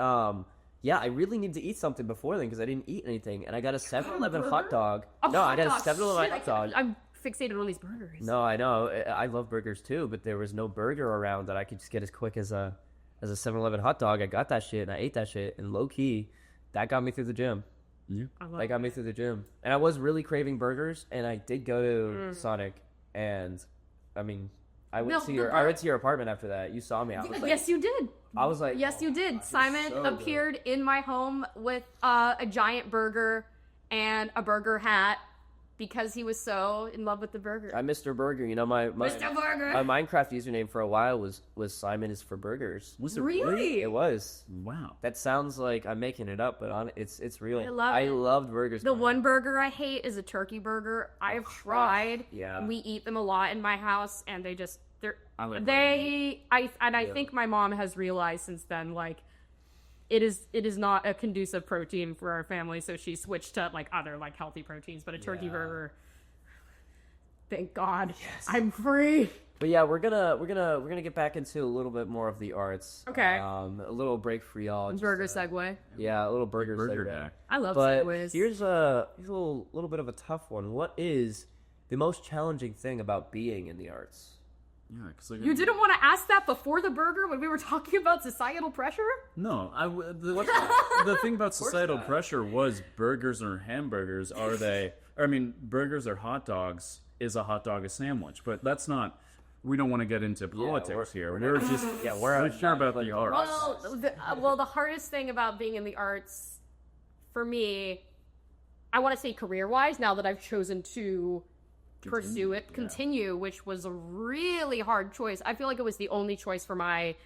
B: Yeah, I really need to eat something before then because I didn't eat anything, and I got a 7-Eleven hot dog. No, I got a 7-Eleven hot dog.
C: I'm fixated on these burgers.
B: No, I know. I love burgers too, but there was no burger around that I could just get as quick as a 7-Eleven hot dog. I got that shit and I ate that shit, and low key, that got me through the gym.
A: Yeah.
B: That got me through the gym, and I was really craving burgers, and I did go to Sonic, and I mean, I went to your apartment after that. You saw me. I was like,
C: Yes, you did.
B: I was like,
C: Yes, you did. Simon
B: so
C: appeared in my home with a giant burger and a burger hat because he was so in love with the burger.
B: I'm Mr. Burger. You know, my
C: Mr. Burger.
B: my Minecraft username for a while was Simon is for burgers.
A: Was it
C: Really?
B: It was.
A: Wow.
B: That sounds like I'm making it up, but it's real.
C: I
B: loved burgers.
C: The one burger I hate is a turkey burger. I have tried.
B: Yeah.
C: We eat them a lot in my house, and they just I
B: Yeah.
C: think my mom has realized since then, like, it is not a conducive protein for our family, so she switched to like other like healthy proteins. But a turkey burger, thank God, I'm free.
B: But yeah, we're gonna get back into a little bit more of the arts.
C: Okay.
B: A little break for y'all. Just,
C: Burger segue.
B: Yeah, a little burger
A: Burger
B: segue.
A: day.
C: I love
B: But
C: segues.
B: here's a little bit of a tough one. What is the most challenging thing about being in the arts?
A: Yeah, because like,
C: You didn't want to ask that before the burger when we were talking about societal pressure?
A: No, the thing about societal pressure was burgers or hamburgers. Are they? Or, I mean, burgers or hot dogs. Is a hot dog a sandwich? But that's not. We don't want to get into politics here. We're just we're sure about the arts.
C: Well, the hardest thing about being in the arts, for me, I want to say career-wise, now that I've chosen to pursue it, continue, which was a really hard choice. I feel like it was the only choice for my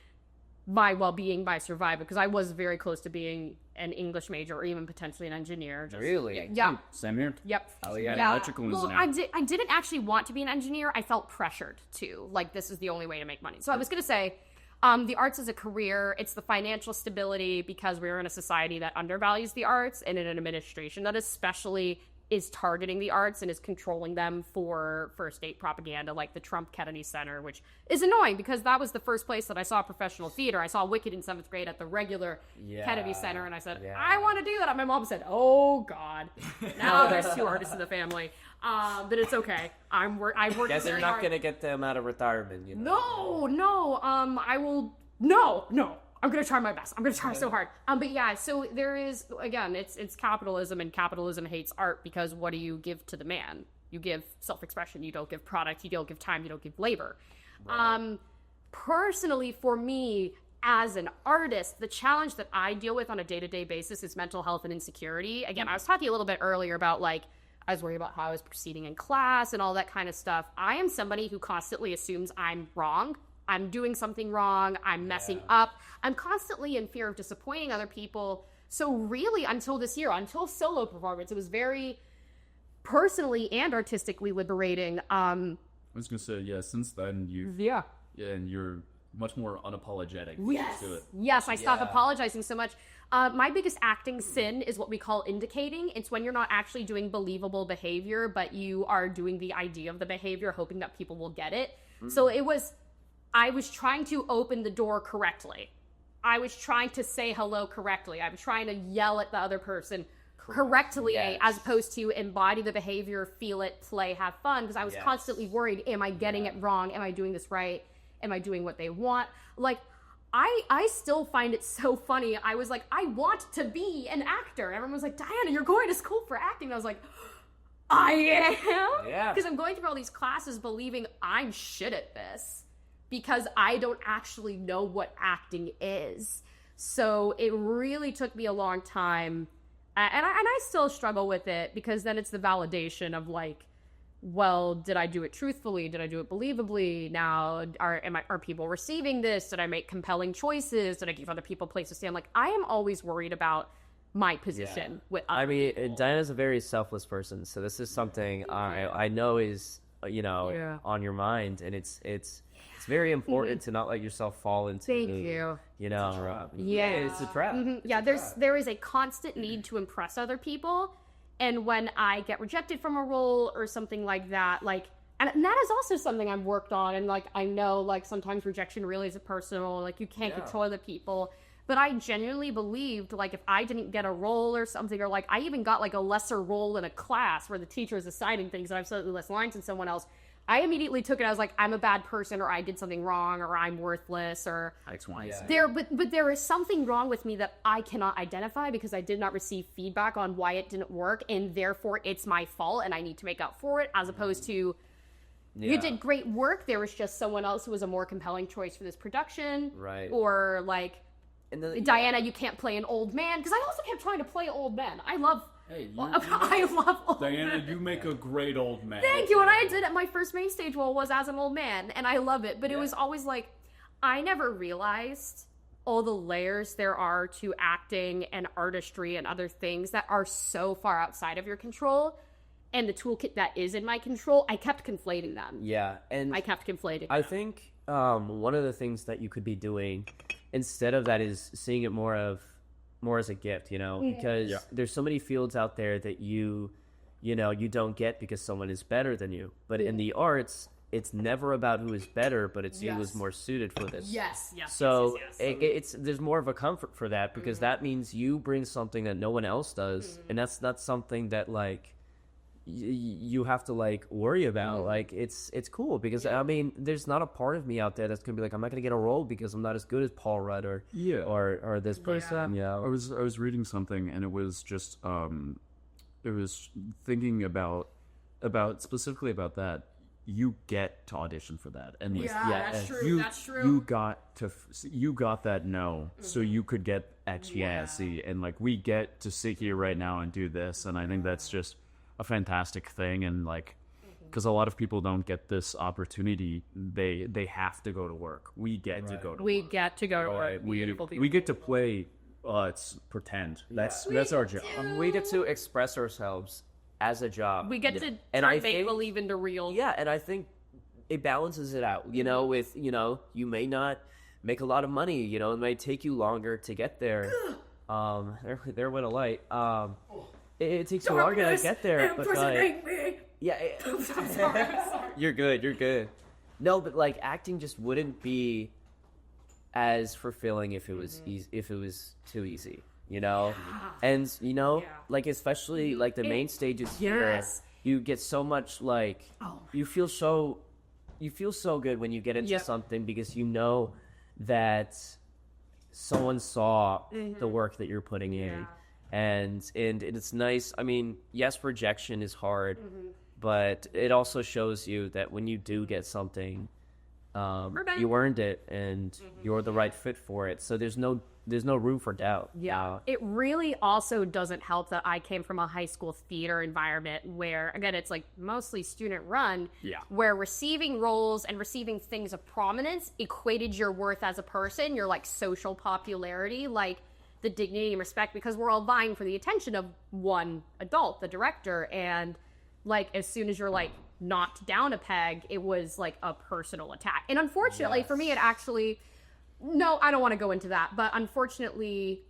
C: well-being, my survival, because I was very close to being an English major or even potentially an engineer.
B: Really?
C: Yeah.
A: Same here.
C: Yep.
B: Oh, yeah.
A: Electrical
C: Well,
A: engineer.
C: I didn't actually want to be an engineer. I felt pressured to. Like, this is the only way to make money. So I was going to say, the arts is a career. It's the financial stability because we're in a society that undervalues the arts and in an administration that especially is targeting the arts and is controlling them for state propaganda, like the Trump Kennedy Center, which is annoying because that was the first place that I saw professional theater. I saw Wicked in 7th grade at the regular Kennedy Center, and I said, I want to do that. And my mom said, oh, God. Now there's 2 artists in the family. But it's okay. I've worked
B: Guess
C: very
B: you're not
C: hard.
B: gonna get them out of retirement, you know?
C: No, I will. No. I'm gonna try my best. I'm gonna try so hard. But yeah, so there is, again, it's capitalism, and capitalism hates art because what do you give to the man? You give self-expression. You don't give product. You don't give time. You don't give labor. Right. Personally, for me as an artist, the challenge that I deal with on a day-to-day basis is mental health and insecurity. Again, I was talking a little bit earlier about like I was worried about how I was proceeding in class and all that kind of stuff. I am somebody who constantly assumes I'm wrong. I'm doing something wrong. I'm messing up. I'm constantly in fear of disappointing other people. So really, until this year, until solo performance, it was very personally and artistically liberating.
A: I was gonna say, since then and you're much more unapologetic to it.
C: Yes, I stopped apologizing so much. My biggest acting sin is what we call indicating. It's when you're not actually doing believable behavior, but you are doing the idea of the behavior, hoping that people will get it. So I was trying to open the door correctly. I was trying to say hello correctly. I was trying to yell at the other person correctly, as opposed to embody the behavior, feel it, play, have fun, because I was constantly worried, am I getting it wrong? Am I doing this right? Am I doing what they want? Like, I still find it so funny. I was like, I want to be an actor. Everyone was like, Diana, you're going to school for acting. And I was like, I am?
B: Yeah.
C: Because I'm going through all these classes believing I'm shit at this because I don't actually know what acting is. So it really took me a long time. And I still struggle with it because then it's the validation of like, well, did I do it truthfully? Did I do it believably? Now, are people receiving this? Did I make compelling choices? Did I give other people a place to stand? Like, I am always worried about my position with other people.
B: Diana's a very selfless person, so this is something I know is on your mind, and it's very important to not let yourself fall into.
C: Thank you.
B: It's a trap.
C: Yeah,
B: it's a trap.
C: Mm-hmm. Yeah, there is a constant need to impress other people. And when I get rejected from a role or something like that, like, and that is also something I've worked on. And like, I know like sometimes rejection really is personal, like you can't control other people. But I genuinely believed like if I didn't get a role or something, or like I even got like a lesser role in a class where the teacher is assigning things and I have slightly less lines than someone else, I immediately took it as like I'm a bad person or I did something wrong or I'm worthless or
A: X, Y, Z.
C: But there is something wrong with me that I cannot identify because I did not receive feedback on why it didn't work, and therefore it's my fault and I need to make up for it, as opposed to you did great work, there was just someone else who was a more compelling choice for this production,
B: right?
C: Or like, Diana, you can't play an old man, because I also kept trying to play old men. I love
A: Hey,
C: I love old
A: Diana,
C: men.
A: you make a great old man.
C: Thank you. And I did it. My first main stage role was as an old man, and I love it. But it was always like, I never realized all the layers there are to acting and artistry and other things that are so far outside of your control. And the toolkit that is in my control, I kept conflating them.
B: Yeah, and
C: I kept conflating
B: I
C: them.
B: think one of the things that you could be doing instead of that is seeing it more as a gift, because there's so many fields out there that you don't get because someone is better than you. But in the arts, it's never about who is better, but it's who is more suited for this.
C: Yes.
B: So it's there's more of a comfort for that because that means you bring something that no one else does, and that's not something that like you have to like worry about. Like it's cool because I mean there's not a part of me out there that's gonna be like I'm not gonna get a role because I'm not as good as Paul Rudd or this person.
A: I was reading something and it was just it was thinking about specifically about that. You get to audition for that, and
C: that's true. That's true.
A: You got that no, so you could get X, C, and like we get to sit here right now and do this, and I think that's just a fantastic thing, and like because a lot of people don't get this opportunity, they have to go to work. We get to go to
C: We
A: work.
C: get to go to work.
A: We get to play. It's pretend. That's our job.
B: We get to express ourselves as a job.
C: We get to
B: And
C: turn
B: I
C: make
B: think-
C: believe into real.
B: Yeah, and I think it balances it out. With you may not make a lot of money. It may take you longer to get there. There went a light. It takes you longer to get there, but like, yeah,
C: I'm sorry.
B: you're good. No, but like acting just wouldn't be as fulfilling if it was if it was too easy. And like especially like the main stages here, you get so much like you feel so good when you get into something because you know that someone saw the work that you're putting in. And it's nice. I mean, yes, rejection is hard, but it also shows you that when you do get something, you earned it and you're the right fit for it. So there's no room for doubt.
C: Yeah. It really also doesn't help that I came from a high school theater environment where, again, it's like mostly student run, where receiving roles and receiving things of prominence equated your worth as a person, your like social popularity, like the dignity and respect, because we're all vying for the attention of one adult, the director. And like, as soon as you're like knocked down a peg, it was like a personal attack. And unfortunately for me, it actually, no, I don't want to go into that, but unfortunately,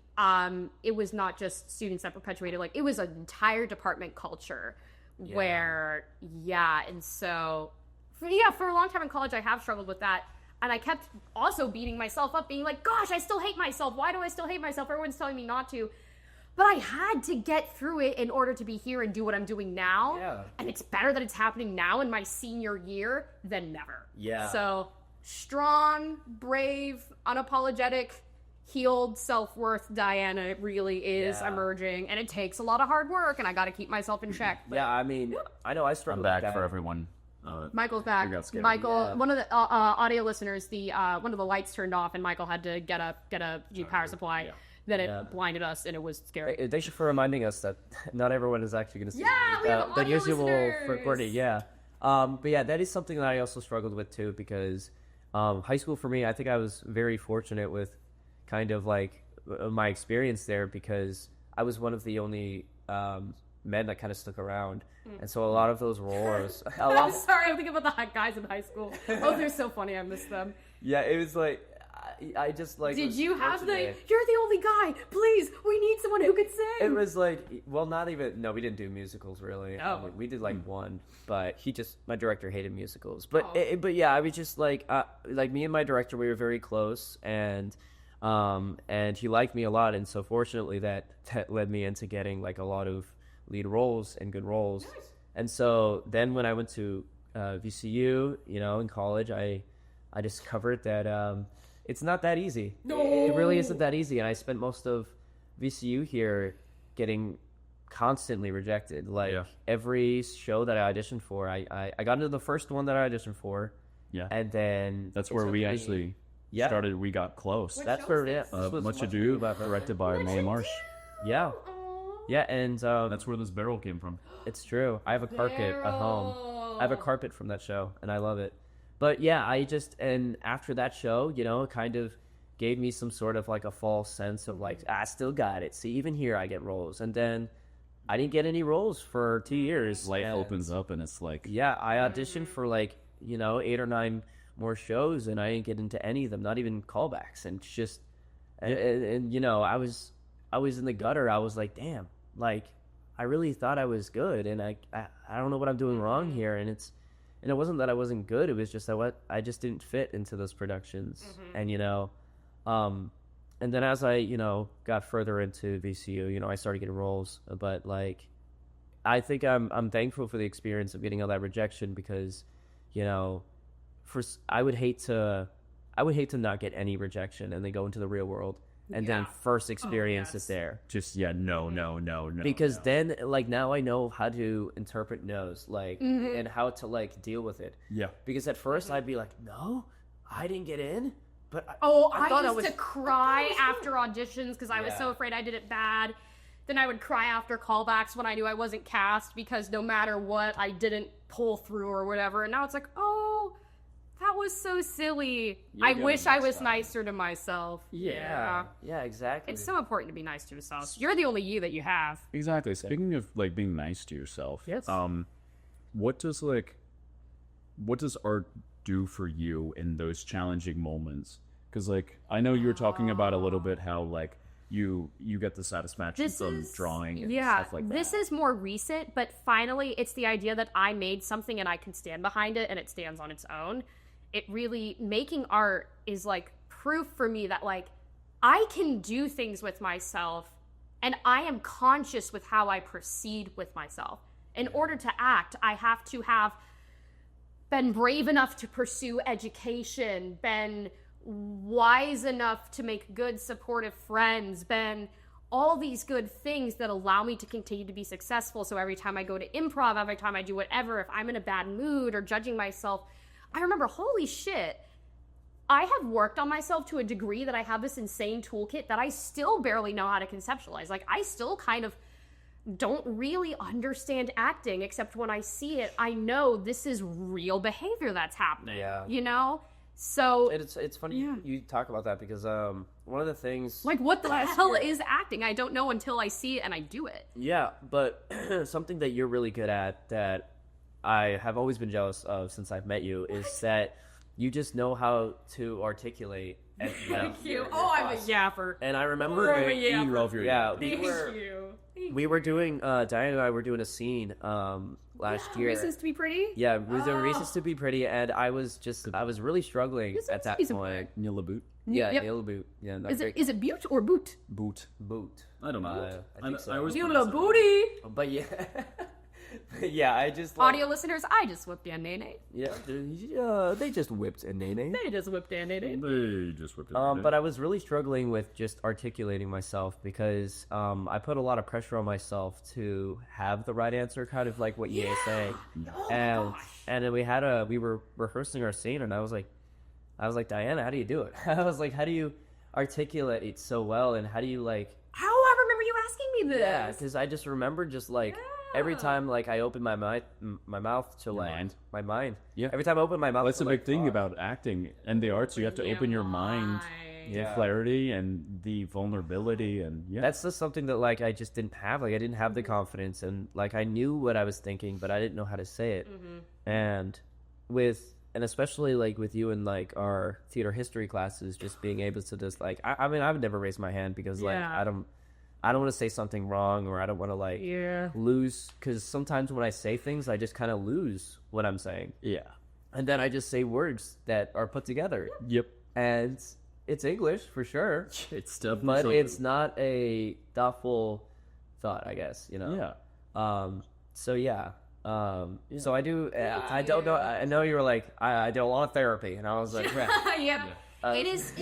C: it was not just students that perpetuated, like it was an entire department culture where, and so, for a long time in college, I have struggled with that. And I kept also beating myself up, being like, gosh, I still hate myself. Why do I still hate myself? Everyone's telling me not to. But I had to get through it in order to be here and do what I'm doing now.
B: Yeah.
C: And it's better that it's happening now in my senior year than never.
B: Yeah.
C: So strong, brave, unapologetic, healed self-worth Diana really is emerging. And it takes a lot of hard work, and I got to keep myself in check. But
B: I mean, I know I
A: I'm
B: struggle
A: back
B: with that.
A: for everyone.
C: Michael's back.
A: got scared.
C: Michael, one of the audio listeners, one of the lights turned off, and Michael had to get a power supply.
A: Yeah.
C: Then it blinded us, and it was scary.
B: Thank you for reminding us that not everyone is actually going to see
C: we have
B: the
C: audio
B: usual
C: listeners.
B: recording. Yeah. But yeah, that is something that I also struggled with too because high school for me, I think I was very fortunate with kind of like my experience there because I was one of the only men that kind of stuck around. And so a lot of those roles...
C: I'm sorry, I'm thinking about the hot guys in high school. Oh, they're so funny. I miss them.
B: Yeah, it was like... I just like...
C: Did you have
B: fortunate.
C: you're the only guy. Please, we need someone who could sing.
B: It was like... Well, not even... No, we didn't do musicals, really.
C: Oh.
B: I mean, we did like one, but my director hated musicals. But but yeah, I was just like me and my director, we were very close, and he liked me a lot, and so fortunately that led me into getting like a lot of lead roles and good roles. Nice. And so then when I went to VCU, in college, I discovered that it's not that easy.
C: No.
B: It really isn't that easy. And I spent most of VCU here getting constantly rejected. Like every show that I auditioned for, I got into the first one that I auditioned for.
A: Yeah.
B: And then
A: That's where we actually started. We got close.
B: That's where
A: Much Ado, directed by Mae Marsh.
B: Yeah. Yeah, and
A: That's where this barrel came from.
B: it's true. I have a carpet at home. I have a carpet from that show, and I love it. But yeah, and after that show, you know, it kind of gave me some sort of like a false sense of like, I still got it. See, even here I get roles. And then I didn't get any roles for 2 years.
A: Life opens up and it's like...
B: Yeah, I auditioned for like, you know, 8 or 9 more shows, and I didn't get into any of them, not even callbacks. And it's just, and you know, I was in the gutter. I was like, damn, like, I really thought I was good, and I don't know what I'm doing wrong here. And it wasn't that I wasn't good. It was just that I just didn't fit into those productions. And, you know, and then as I, you know, got further into VCU, you know, I started getting roles. But like, I think I'm thankful for the experience of getting all that rejection, because, you know, I would hate to not get any rejection and then go into the real world and then first experience it there.
A: Just, no.
B: Because then, like, now I know how to interpret no's, like, and how to, like, deal with it.
A: Yeah.
B: Because at first I'd be like, no, I didn't get in. But
C: I used to cry after auditions because I was so afraid I did it bad. Then I would cry after callbacks when I knew I wasn't cast, because no matter what, I didn't pull through or whatever. And now it's like, oh, that was so silly. I wish I was nicer to myself.
B: Yeah, exactly.
C: It's so important to be nice to yourself. You're the only you that you have.
A: Exactly. Speaking of like being nice to yourself,
C: yes.
A: What does art do for you in those challenging moments? Because like, I know you were talking about a little bit how like you get the satisfaction from drawing and stuff like that.
C: This is more recent, but finally it's the idea that I made something and I can stand behind it and it stands on its own. It really, making art is like proof for me that like I can do things with myself, and I am conscious with how I proceed with myself. In order to act, I have to have been brave enough to pursue education, been wise enough to make good supportive friends, been all these good things that allow me to continue to be successful. So every time I go to improv, every time I do whatever, if I'm in a bad mood or judging myself, I remember, holy shit, I have worked on myself to a degree that I have this insane toolkit that I still barely know how to conceptualize. Like, I still kind of don't really understand acting, except when I see it, I know this is real behavior that's happening.
B: Yeah.
C: You know? So
B: it's funny you talk about that, because one of the things,
C: like, what the hell is acting? I don't know until I see it and I do it.
B: Yeah, but something that you're really good at that I have always been jealous of since I've met you is that you just know how to articulate.
C: Thank you. Oh, I'm a yapper.
B: And I remember
A: you love your
B: we were doing Diane and I were doing a scene last year.
C: Reasons to be Pretty?
B: Yeah, we were doing Reasons to be Pretty, and I was really struggling at that point.
A: Nila Boot.
B: Yeah,
C: Yep.
B: Nila Boot. Yeah,
C: Is it Butte or Boot?
A: Boot.
B: I
A: don't know.
B: I think so.
A: I always
C: Nila Booty.
B: But yeah. Yeah, I just like,
C: Audio listeners, I just whipped Dan Nene.
B: Yeah, they just whipped a Nene.
C: They just whipped Dan Nene.
A: They just whipped it.
B: But I was really struggling with just articulating myself, because I put a lot of pressure on myself to have the right answer, kind of like what you were saying. And then we were rehearsing our scene, and I was like, Diana, how do you do it? I was like, how do you articulate it so well, and how do you like?
C: How I remember you asking me this?
B: Yeah, because I just remember just like. Every time, like, I open my mouth to, like, my mind.
A: Yeah.
B: Every time I open my mouth
A: that's
B: to,
A: a big thing about acting and the arts. You have to open your mind, the clarity and the vulnerability, and
B: that's just something that, like, I just didn't have. Like, I didn't have the confidence, and, like, I knew what I was thinking, but I didn't know how to say it. And especially, like, with you in, like, our theater history classes, just being able to just, like, I mean, I would never raise my hand because, like, I don't want to say something wrong, or I don't want to, like, lose, because sometimes when I say things, I just kind of lose what I'm saying.
A: Yeah.
B: And then I just say words that are put together.
A: Yep.
B: And it's English, for sure.
A: It's definitely.
B: But it's not a thoughtful thought, I guess, you know?
A: Yeah.
B: So, yeah. So I do, I don't know, I know you were like, I did a lot of therapy, and I was like,
C: Yep. It is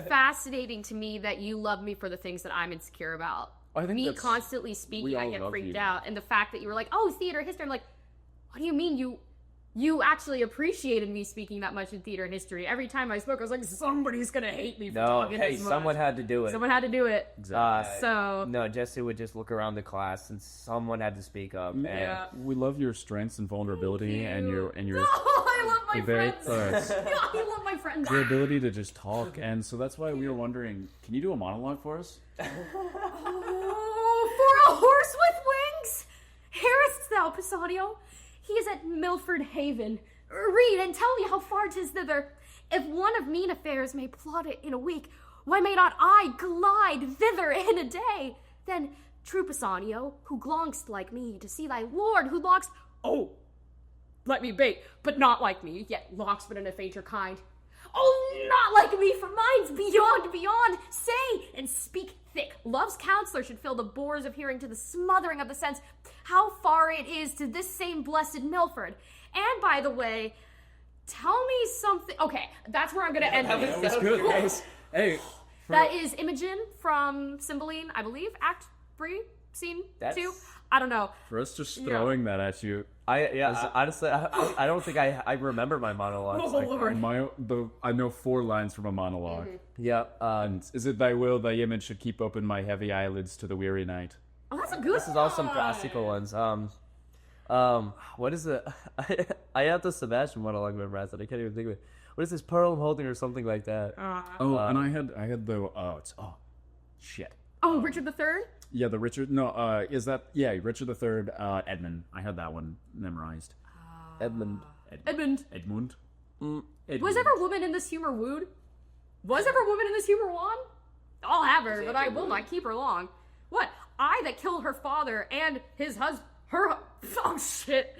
C: fascinating to me that you love me for the things that I'm insecure about.
A: I think
C: me constantly speaking, I get freaked
A: you.
C: out. And the fact that you were like, oh, theater history, I'm like, what do you mean you you actually appreciated me speaking that much in theater history. Every time I spoke, I was like, somebody's gonna hate me for talking this much.
B: Someone had to do it.
C: Someone had to do it. So
B: no, Jesse would just look around the class, and someone had to speak up.
C: yeah.
A: We love your strengths and vulnerability, and your
C: I love my friends. I love my friends.
A: your ability to just talk. And so that's why we were wondering, can you do a monologue for us?
C: Oh, for a horse with wings, hearest thou, Pisanio? He is at Milford Haven. Read and tell me how far 'tis thither. If one of mean affairs may plot it in a week, why may not I glide thither in a day? Then, true Pisanio, who longst like me to see thy lord, who longst, oh, let me bait, but not like me, yet longst but in a fainter kind. Oh, not like me, for mine's beyond. Say and speak thick. Love's counselor should fill the bores of hearing to the smothering of the sense how far it is to this same blessed Milford. And by the way, tell me something. Okay, that's where I'm going to end this.
A: That's good, guys. Hey.
C: That is Imogen from Cymbeline, I believe, Act 3, Scene 2. I don't know.
A: For us just throwing that at you.
B: Honestly, I don't think I remember my monologues.
C: Oh, Lord.
A: I know 4 lines from a monologue.
C: Mm-hmm.
B: Yeah.
A: And is it thy will thy image should keep open my heavy eyelids to the weary night?
C: Oh, that's a good
B: This is all some classical ones. What is it? I have the Sebastian monologue memorized, and I can't even think of it. What is this pearl I'm holding or something like that?
A: And I had the shit.
C: Oh, Richard III?
A: Yeah, the Richard. No, is that Richard III? Edmund. I had that one memorized.
B: Edmund.
A: Edmund.
C: Was ever a woman in this humor wooed? Was ever a woman in this humor won? I'll have her, but I will not keep her long. What? I that killed her father and his husband. Oh shit!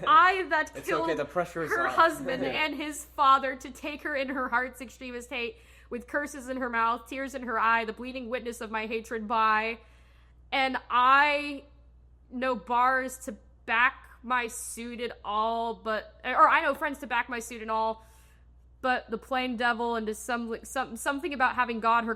C: I that killed
B: the pressure is
C: her
B: on.
C: husband and his father to take her in her heart's extremest hate, with curses in her mouth, tears in her eye, the bleeding witness of my hatred by, and I know bars to back my suit at all, or I know friends to back my suit and all, but the plain devil and something about having God her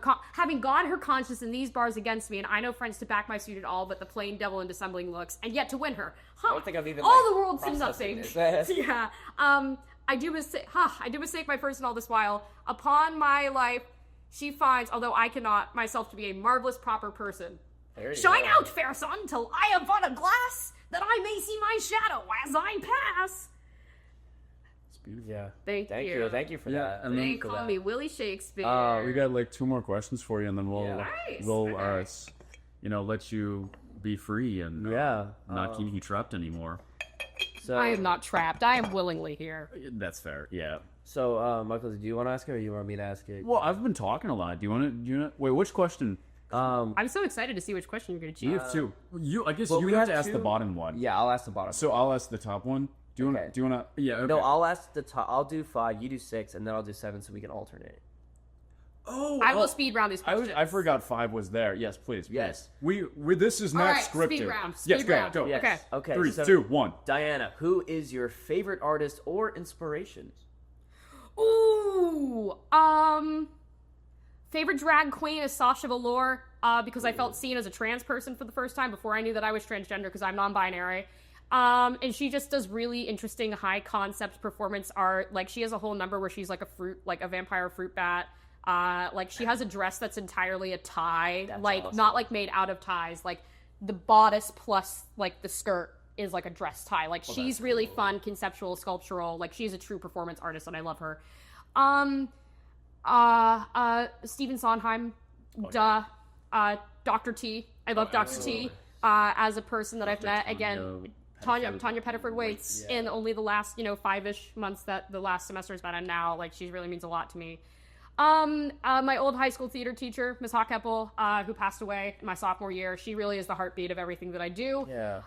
C: conscience in these bars against me, and I know friends to back my suit at all, but the plain devil and dissembling looks, and yet to win her.
B: I don't think I've even
C: all the world seems nothing.
B: this.
C: Yeah. I do mistake my first and all this while. Upon my life, she finds, although I cannot myself, to be a marvelous proper person. Shine out, fair sun, till I am but a glass, that I may see my shadow as I pass.
B: Yeah.
C: Thank you.
B: Thank you for
A: Yeah,
B: that.
A: and
C: They
A: then
C: call me Willie Shakespeare.
A: we got like 2 more questions for you, and then we'll
C: Nice.
A: let you be free and not keep you trapped anymore.
B: So
C: I am not trapped. I am willingly here.
A: That's fair. Yeah.
B: So, Michael, do you want to ask it, or you want me to ask it?
A: Well, I've been talking a lot. Do you want to? Wait, which question?
C: I'm so excited to see which question you're going to choose.
A: You have 2. I guess
B: well,
A: you
B: we
A: have to
B: have
A: ask the
B: 2.
A: bottom one.
B: Yeah, I'll ask the bottom.
A: So I'll ask the top one. Do you
B: Okay.
A: want? Do you want to? Yeah. Okay.
B: No, I'll ask the top. I'll do 5. You do 6, and then I'll do 7, so we can alternate.
C: I will speed round these questions.
A: I forgot 5 was there. Yes, please.
B: Yes.
A: We this is not
C: All right,
A: scripted.
C: speed round.
A: Yes,
C: Speed round.
A: go.
B: Yes.
C: Okay.
B: Okay.
A: 3,
B: so,
A: 2, 1.
B: Diana, who is your favorite artist or inspiration?
C: Ooh, favorite drag queen is Sasha Velour, because I felt seen as a trans person for the first time before I knew that I was transgender, because I'm non-binary. And she just does really interesting high concept performance art. Like, she has a whole number where she's like a vampire fruit bat. Like, she has a dress that's entirely a tie,
B: That's
C: like
B: awesome.
C: not like made out of ties. Like, the bodice plus like the skirt is like a dress tie. Like, she's really fun, conceptual, sculptural. Like, she's a true performance artist, and I love her. Stephen Sondheim, Dr. T. I love Dr. T. As a person that I've met. Again, Tanya Pettiford Waits in only the last, 5-ish months that the last semester has been in now. Like, she really means a lot to me. My old high school theater teacher, Ms. Hawkeppel, who passed away in my sophomore year. She really is the heartbeat of everything that I do.
B: Yeah.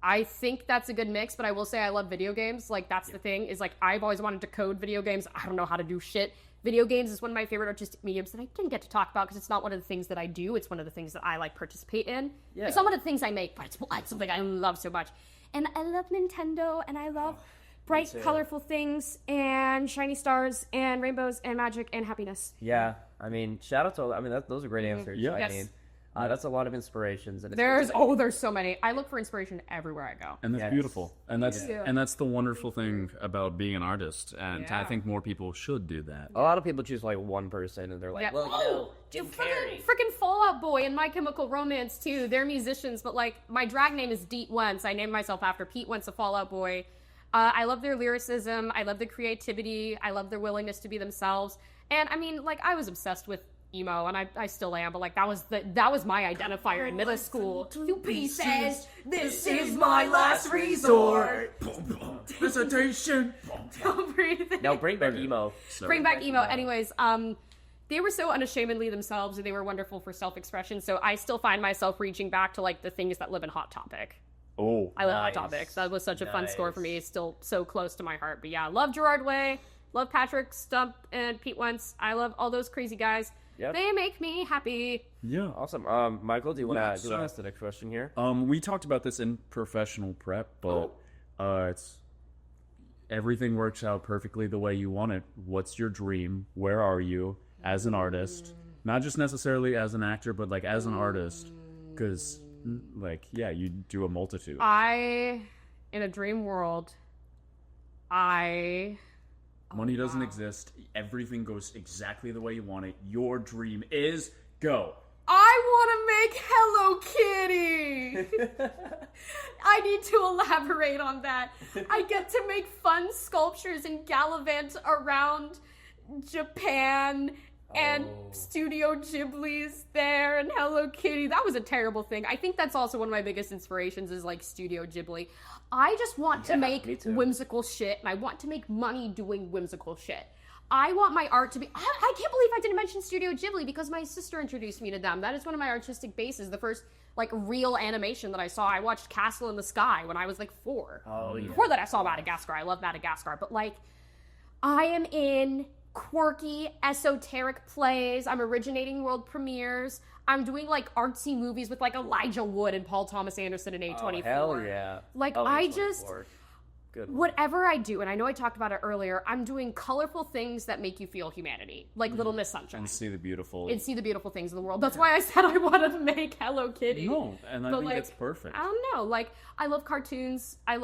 C: I think that's a good mix, but I will say I love video games. Like, that's the thing, is like, I've always wanted to code video games. I don't know how to do shit. Video games is one of my favorite artistic mediums that I didn't get to talk about because it's not one of the things that I do. It's one of the things that I like participate in.
B: Yeah.
C: It's not one of the things I make, but it's something I love so much. And I love Nintendo, and I love bright, colorful things, and shiny stars, and rainbows, and magic, and happiness.
B: Yeah. I mean, shout out to. Those are great answers.
A: Yeah.
B: I
C: Yes.
B: mean, That's a lot of inspirations. And
C: there's so many. I look for inspiration everywhere I go.
A: And that's beautiful. And that's the wonderful thing about being an artist. And I think more people should do that.
B: A lot of people choose like one person, and they're like, well, Jim Carrey.
C: Freaking Fall Out Boy and My Chemical Romance too. They're musicians, but like my drag name is Deet Wentz. I named myself after Pete Wentz of Fall Out Boy. I love their lyricism. I love the creativity. I love their willingness to be themselves. And I mean, like, I was obsessed with emo, and I still am, but like that was my identifier in middle school. 2 pieces, this is my last resort.
A: Visitation.
C: Don't breathe.
B: No, bring back emo.
C: Bring back emo. Anyways, they were so unashamedly themselves, and they were wonderful for self-expression. So I still find myself reaching back to like the things that live in Hot Topic.
A: Oh,
C: I love Hot Topics. That was such a fun score for me. It's still so close to my heart. But yeah, I love Gerard Way, love Patrick Stump and Pete Wentz. I love all those crazy guys. Yep. They make me happy.
A: Yeah.
B: Awesome. Michael, do you want to ask the next question here?
A: We talked about this in professional prep, but it's everything works out perfectly the way you want it. What's your dream? Where are you as an artist? Not just necessarily as an actor, but like as an artist, because like you do a multitude.
C: In a dream world,
A: Money doesn't exist. Everything goes exactly the way you want it. Your dream is go.
C: I want to make Hello Kitty. I need to elaborate on that. I get to make fun sculptures and gallivant around Japan and Studio Ghibli's there and Hello Kitty. That was a terrible thing. I think that's also one of my biggest inspirations is like Studio Ghibli. I just want to make whimsical shit, and I want to make money doing whimsical shit. I want my art to be... I can't believe I didn't mention Studio Ghibli because my sister introduced me to them. That is one of my artistic bases. The first, like, real animation that I saw, I watched Castle in the Sky when I was, like, 4. Before that, I saw Madagascar. I love Madagascar. But, like, I am in quirky, esoteric plays. I'm originating world premieres. I'm doing, like, artsy movies with, like, Elijah Wood and Paul Thomas Anderson in A24.
B: Hell yeah.
C: Like, whatever I do, and I know I talked about it earlier, I'm doing colorful things that make you feel humanity. Like Little Miss Sunshine.
A: And see the beautiful things
C: in the world. That's why I said I want to make Hello Kitty.
A: No, and I think that's perfect.
C: I don't know. Like, I love cartoons. That's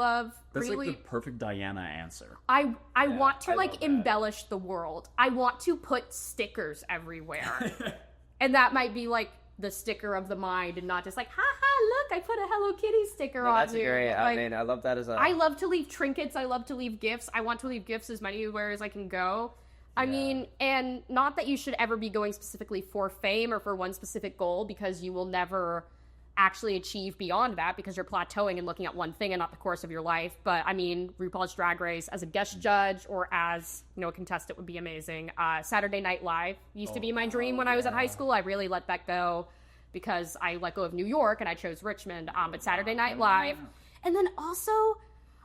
A: like the perfect Diana answer.
C: I want to, like, embellish the world. I want to put stickers everywhere. And that might be, like, the sticker of the mind and not just like, look, I put a Hello Kitty sticker on here.
B: That's great. I love that as a...
C: I love to leave trinkets. I love to leave gifts. I want to leave gifts as many where as I can go. I mean, and not that you should ever be going specifically for fame or for one specific goal, because you will never actually achieve beyond that because you're plateauing and looking at one thing and not the course of your life. But I mean, RuPaul's Drag Race as a guest judge or as, a contestant would be amazing. Saturday Night Live used to be my dream when I was at high school. I really let that go because I let go of New York and I chose Richmond. But Saturday Night Live. And then also,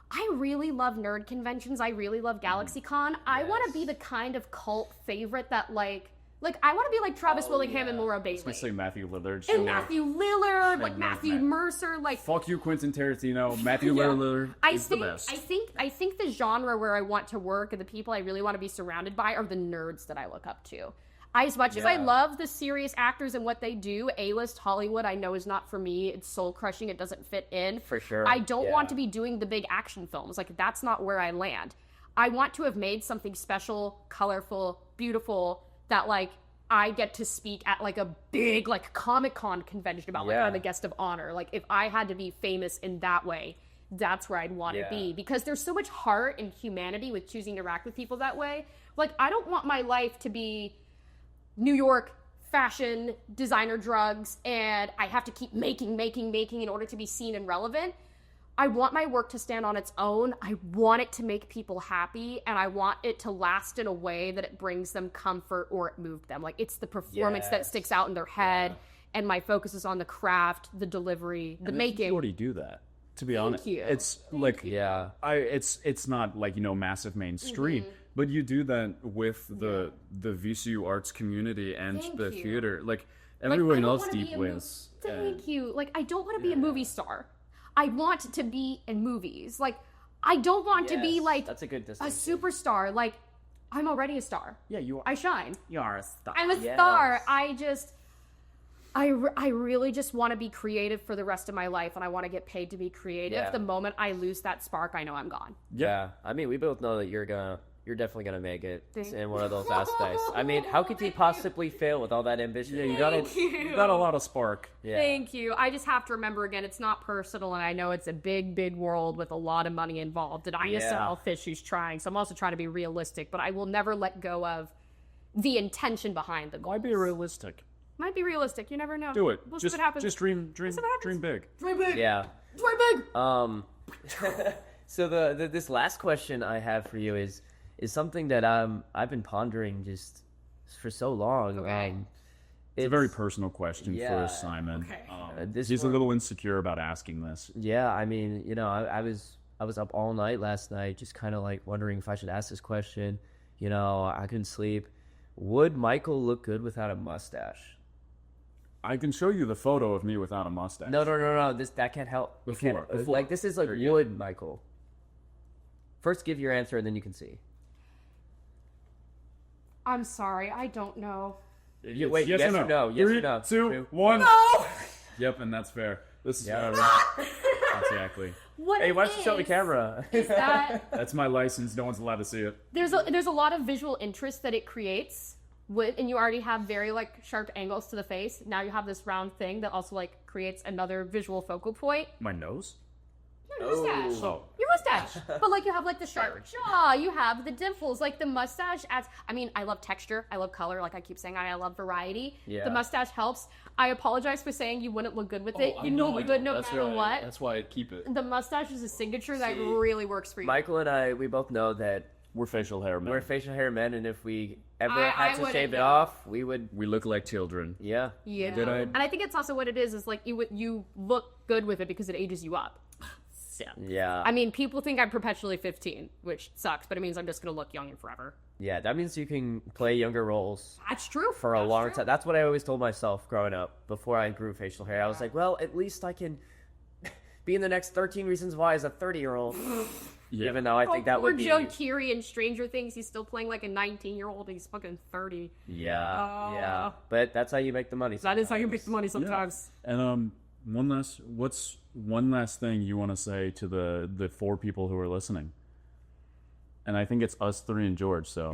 C: I really love nerd conventions. I really love GalaxyCon. I want to be the kind of cult favorite that like I want to be like Travis Willingham and Laura Bailey.
A: I say Matthew Lillard.
C: And Matthew Lillard, like Matthew Mercer, like...
A: Fuck you, Quentin Tarantino. Matthew Lillard is the best.
C: I think the genre where I want to work and the people I really want to be surrounded by are the nerds that I look up to. As much as I love the serious actors and what they do, A-list Hollywood I know is not for me. It's soul-crushing. It doesn't fit in.
B: For sure.
C: I don't want to be doing the big action films. Like, that's not where I land. I want to have made something special, colorful, beautiful, that, like, I get to speak at, like, a big, like, Comic-Con convention about, like, I'm a guest of honor. Like, if I had to be famous in that way, that's where I'd want to be. Because there's so much heart and humanity with choosing to interact with people that way. Like, I don't want my life to be New York fashion, designer drugs, and I have to keep making in order to be seen and relevant. I want my work to stand on its own. I want it to make people happy, and I want it to last in a way that it brings them comfort or it moved them. Like, it's the performance that sticks out in their head, and my focus is on the craft, the delivery, the making.
A: You already do that, to be honest. It's like, it's not like, massive mainstream, but you do that with the VCU arts community and the theater. Like, everyone else deep wins.
C: Thank you. Like, I don't want to be a movie star. I want to be in movies. Like, I don't want to be, like,
B: that's a good
C: a superstar. Like, I'm already a star.
A: Yeah, you are.
C: I shine.
A: You are a star.
C: I'm a star. I really just want to be creative for the rest of my life, and I want to get paid to be creative.
B: Yeah.
C: The moment I lose that spark, I know I'm gone.
B: Yeah. I mean, we both know that you're definitely gonna make it
C: Thank
B: in one of those aspects. I mean, how could you possibly fail with all that ambition?
A: Yeah, you
C: you.
A: got a lot of spark.
B: Yeah.
C: Thank you. I just have to remember again, it's not personal, and I know it's a big, big world with a lot of money involved, and I'm a selfish who's trying, so I'm also trying to be realistic, but I will never let go of the intention behind the goal.
A: Why be realistic?
C: Might be realistic. You never know.
A: Do it.
C: We'll see what happens.
A: Just dream big.
C: Dream big.
B: Yeah.
C: Dream big.
B: So this last question I have for you is something that I've been pondering just for so long.
C: Okay.
A: It's a very personal question for Simon.
C: Okay.
A: He's a little insecure about asking this.
B: Yeah, I mean, you know, I was up all night last night, just kind of like wondering if I should ask this question. You know, I couldn't sleep. Would Michael look good without a mustache?
A: I can show you the photo of me without a mustache.
B: No. That can't help.
A: Before.
B: Like, this is like would Michael. First, give your answer, and then you can see.
C: I'm sorry. I don't know.
B: Wait,
A: yes or no?
B: Yes
A: 3,
B: or no?
A: 2, 1.
C: No!
A: Yep, and that's fair. This is
B: Yeah.
A: exactly.
C: What
B: Hey, why don't you show the
C: is-
B: camera?
C: Is that...
A: That's my license. No one's allowed to see it.
C: There's a lot of visual interest that it creates, and you already have very like sharp angles to the face. Now you have this round thing that also like creates another visual focal point.
A: My nose?
C: Your mustache.
A: Oh.
C: Your mustache. But like you have like the sharp jaw, you have the dimples, like the mustache adds. I mean, I love texture, I love color. Like I keep saying, I love variety.
B: Yeah.
C: The mustache helps. I apologize for saying you wouldn't look good with it. You know, look good no matter what.
A: That's why I keep it.
C: The mustache is a signature that really works for you.
B: Michael and I, we both know that
A: We're facial hair men.
B: we're facial hair men, and if we ever
C: I
B: had to
C: wouldn't
B: shave it
C: know.
B: off, we would.
A: We look like children.
B: Yeah.
C: Yeah.
A: Did I-
C: And I think it's also what it is like you look good with it because it ages you up. Yeah.
B: Yeah.
C: I mean, people think I'm perpetually 15, which sucks, but it means I'm just gonna look young and forever.
B: Yeah, that means you can play younger roles
C: That's true.
B: for a long time. That's what I always told myself growing up before I grew facial hair. I was like, well, at least I can be in the next 13 Reasons Why as a 30-year-old.
A: Yeah.
B: Even though I think that would be...
C: Joe Keery in Stranger Things. He's still playing like a 19-year-old. And he's fucking 30.
B: Yeah. But that's how you make the money.
C: That is how you make the money sometimes.
A: And what's one last thing you want to say to the 4 people who are listening? And I think it's us 3 and George. So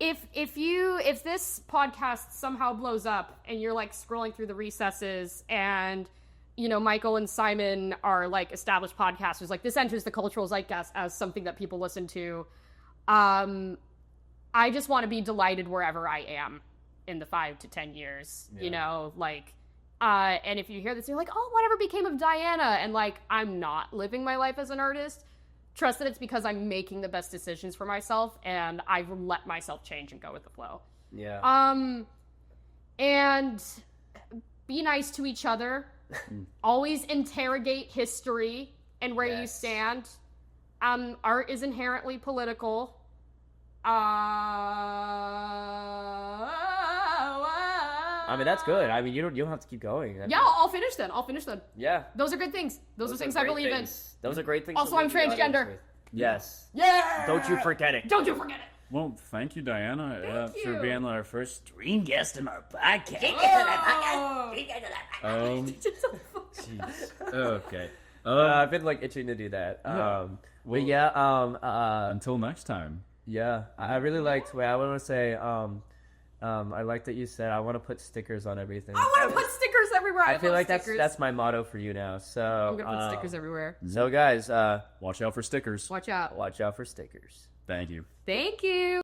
C: if this podcast somehow blows up and you're like scrolling through the recesses and you know Michael and Simon are like established podcasters, like this enters the cultural zeitgeist as something that people listen to, I just want to be delighted wherever I am in the 5 to 10 years. You know, like and if you hear this, you're like, oh, whatever became of Diana? And like, I'm not living my life as an artist. Trust that it's because I'm making the best decisions for myself, and I've let myself change and go with the flow.
B: Yeah.
C: And be nice to each other. Always interrogate history and where you stand. Art is inherently political.
B: I mean, that's good. I mean, you don't have to keep going.
C: Yeah, I'll finish then.
B: Yeah.
C: Those are good things. Those are things I
B: great
C: believe
B: things. Those are great things.
C: Also,
B: to
C: I'm
B: leave the audience
C: transgender.
B: with. Yes.
C: in. Yeah!
B: Don't you forget it.
C: Don't you forget it!
A: well, thank you, Diana,
C: Thank
A: for
C: you.
A: being our first dream guest in our podcast. Jeez. Okay.
B: I've been like itching to do that. But yeah.
A: Until next time.
B: Yeah. I really liked. Wait, I want to say. I like that you said I want to put stickers on everything.
C: I want to put stickers everywhere.
B: I feel
C: love
B: like
C: stickers.
B: that's my motto for you now. So
C: I'm gonna put stickers everywhere.
B: So guys,
A: Watch out for stickers.
C: Watch out.
B: watch out for stickers.
A: Thank you.
C: Thank you.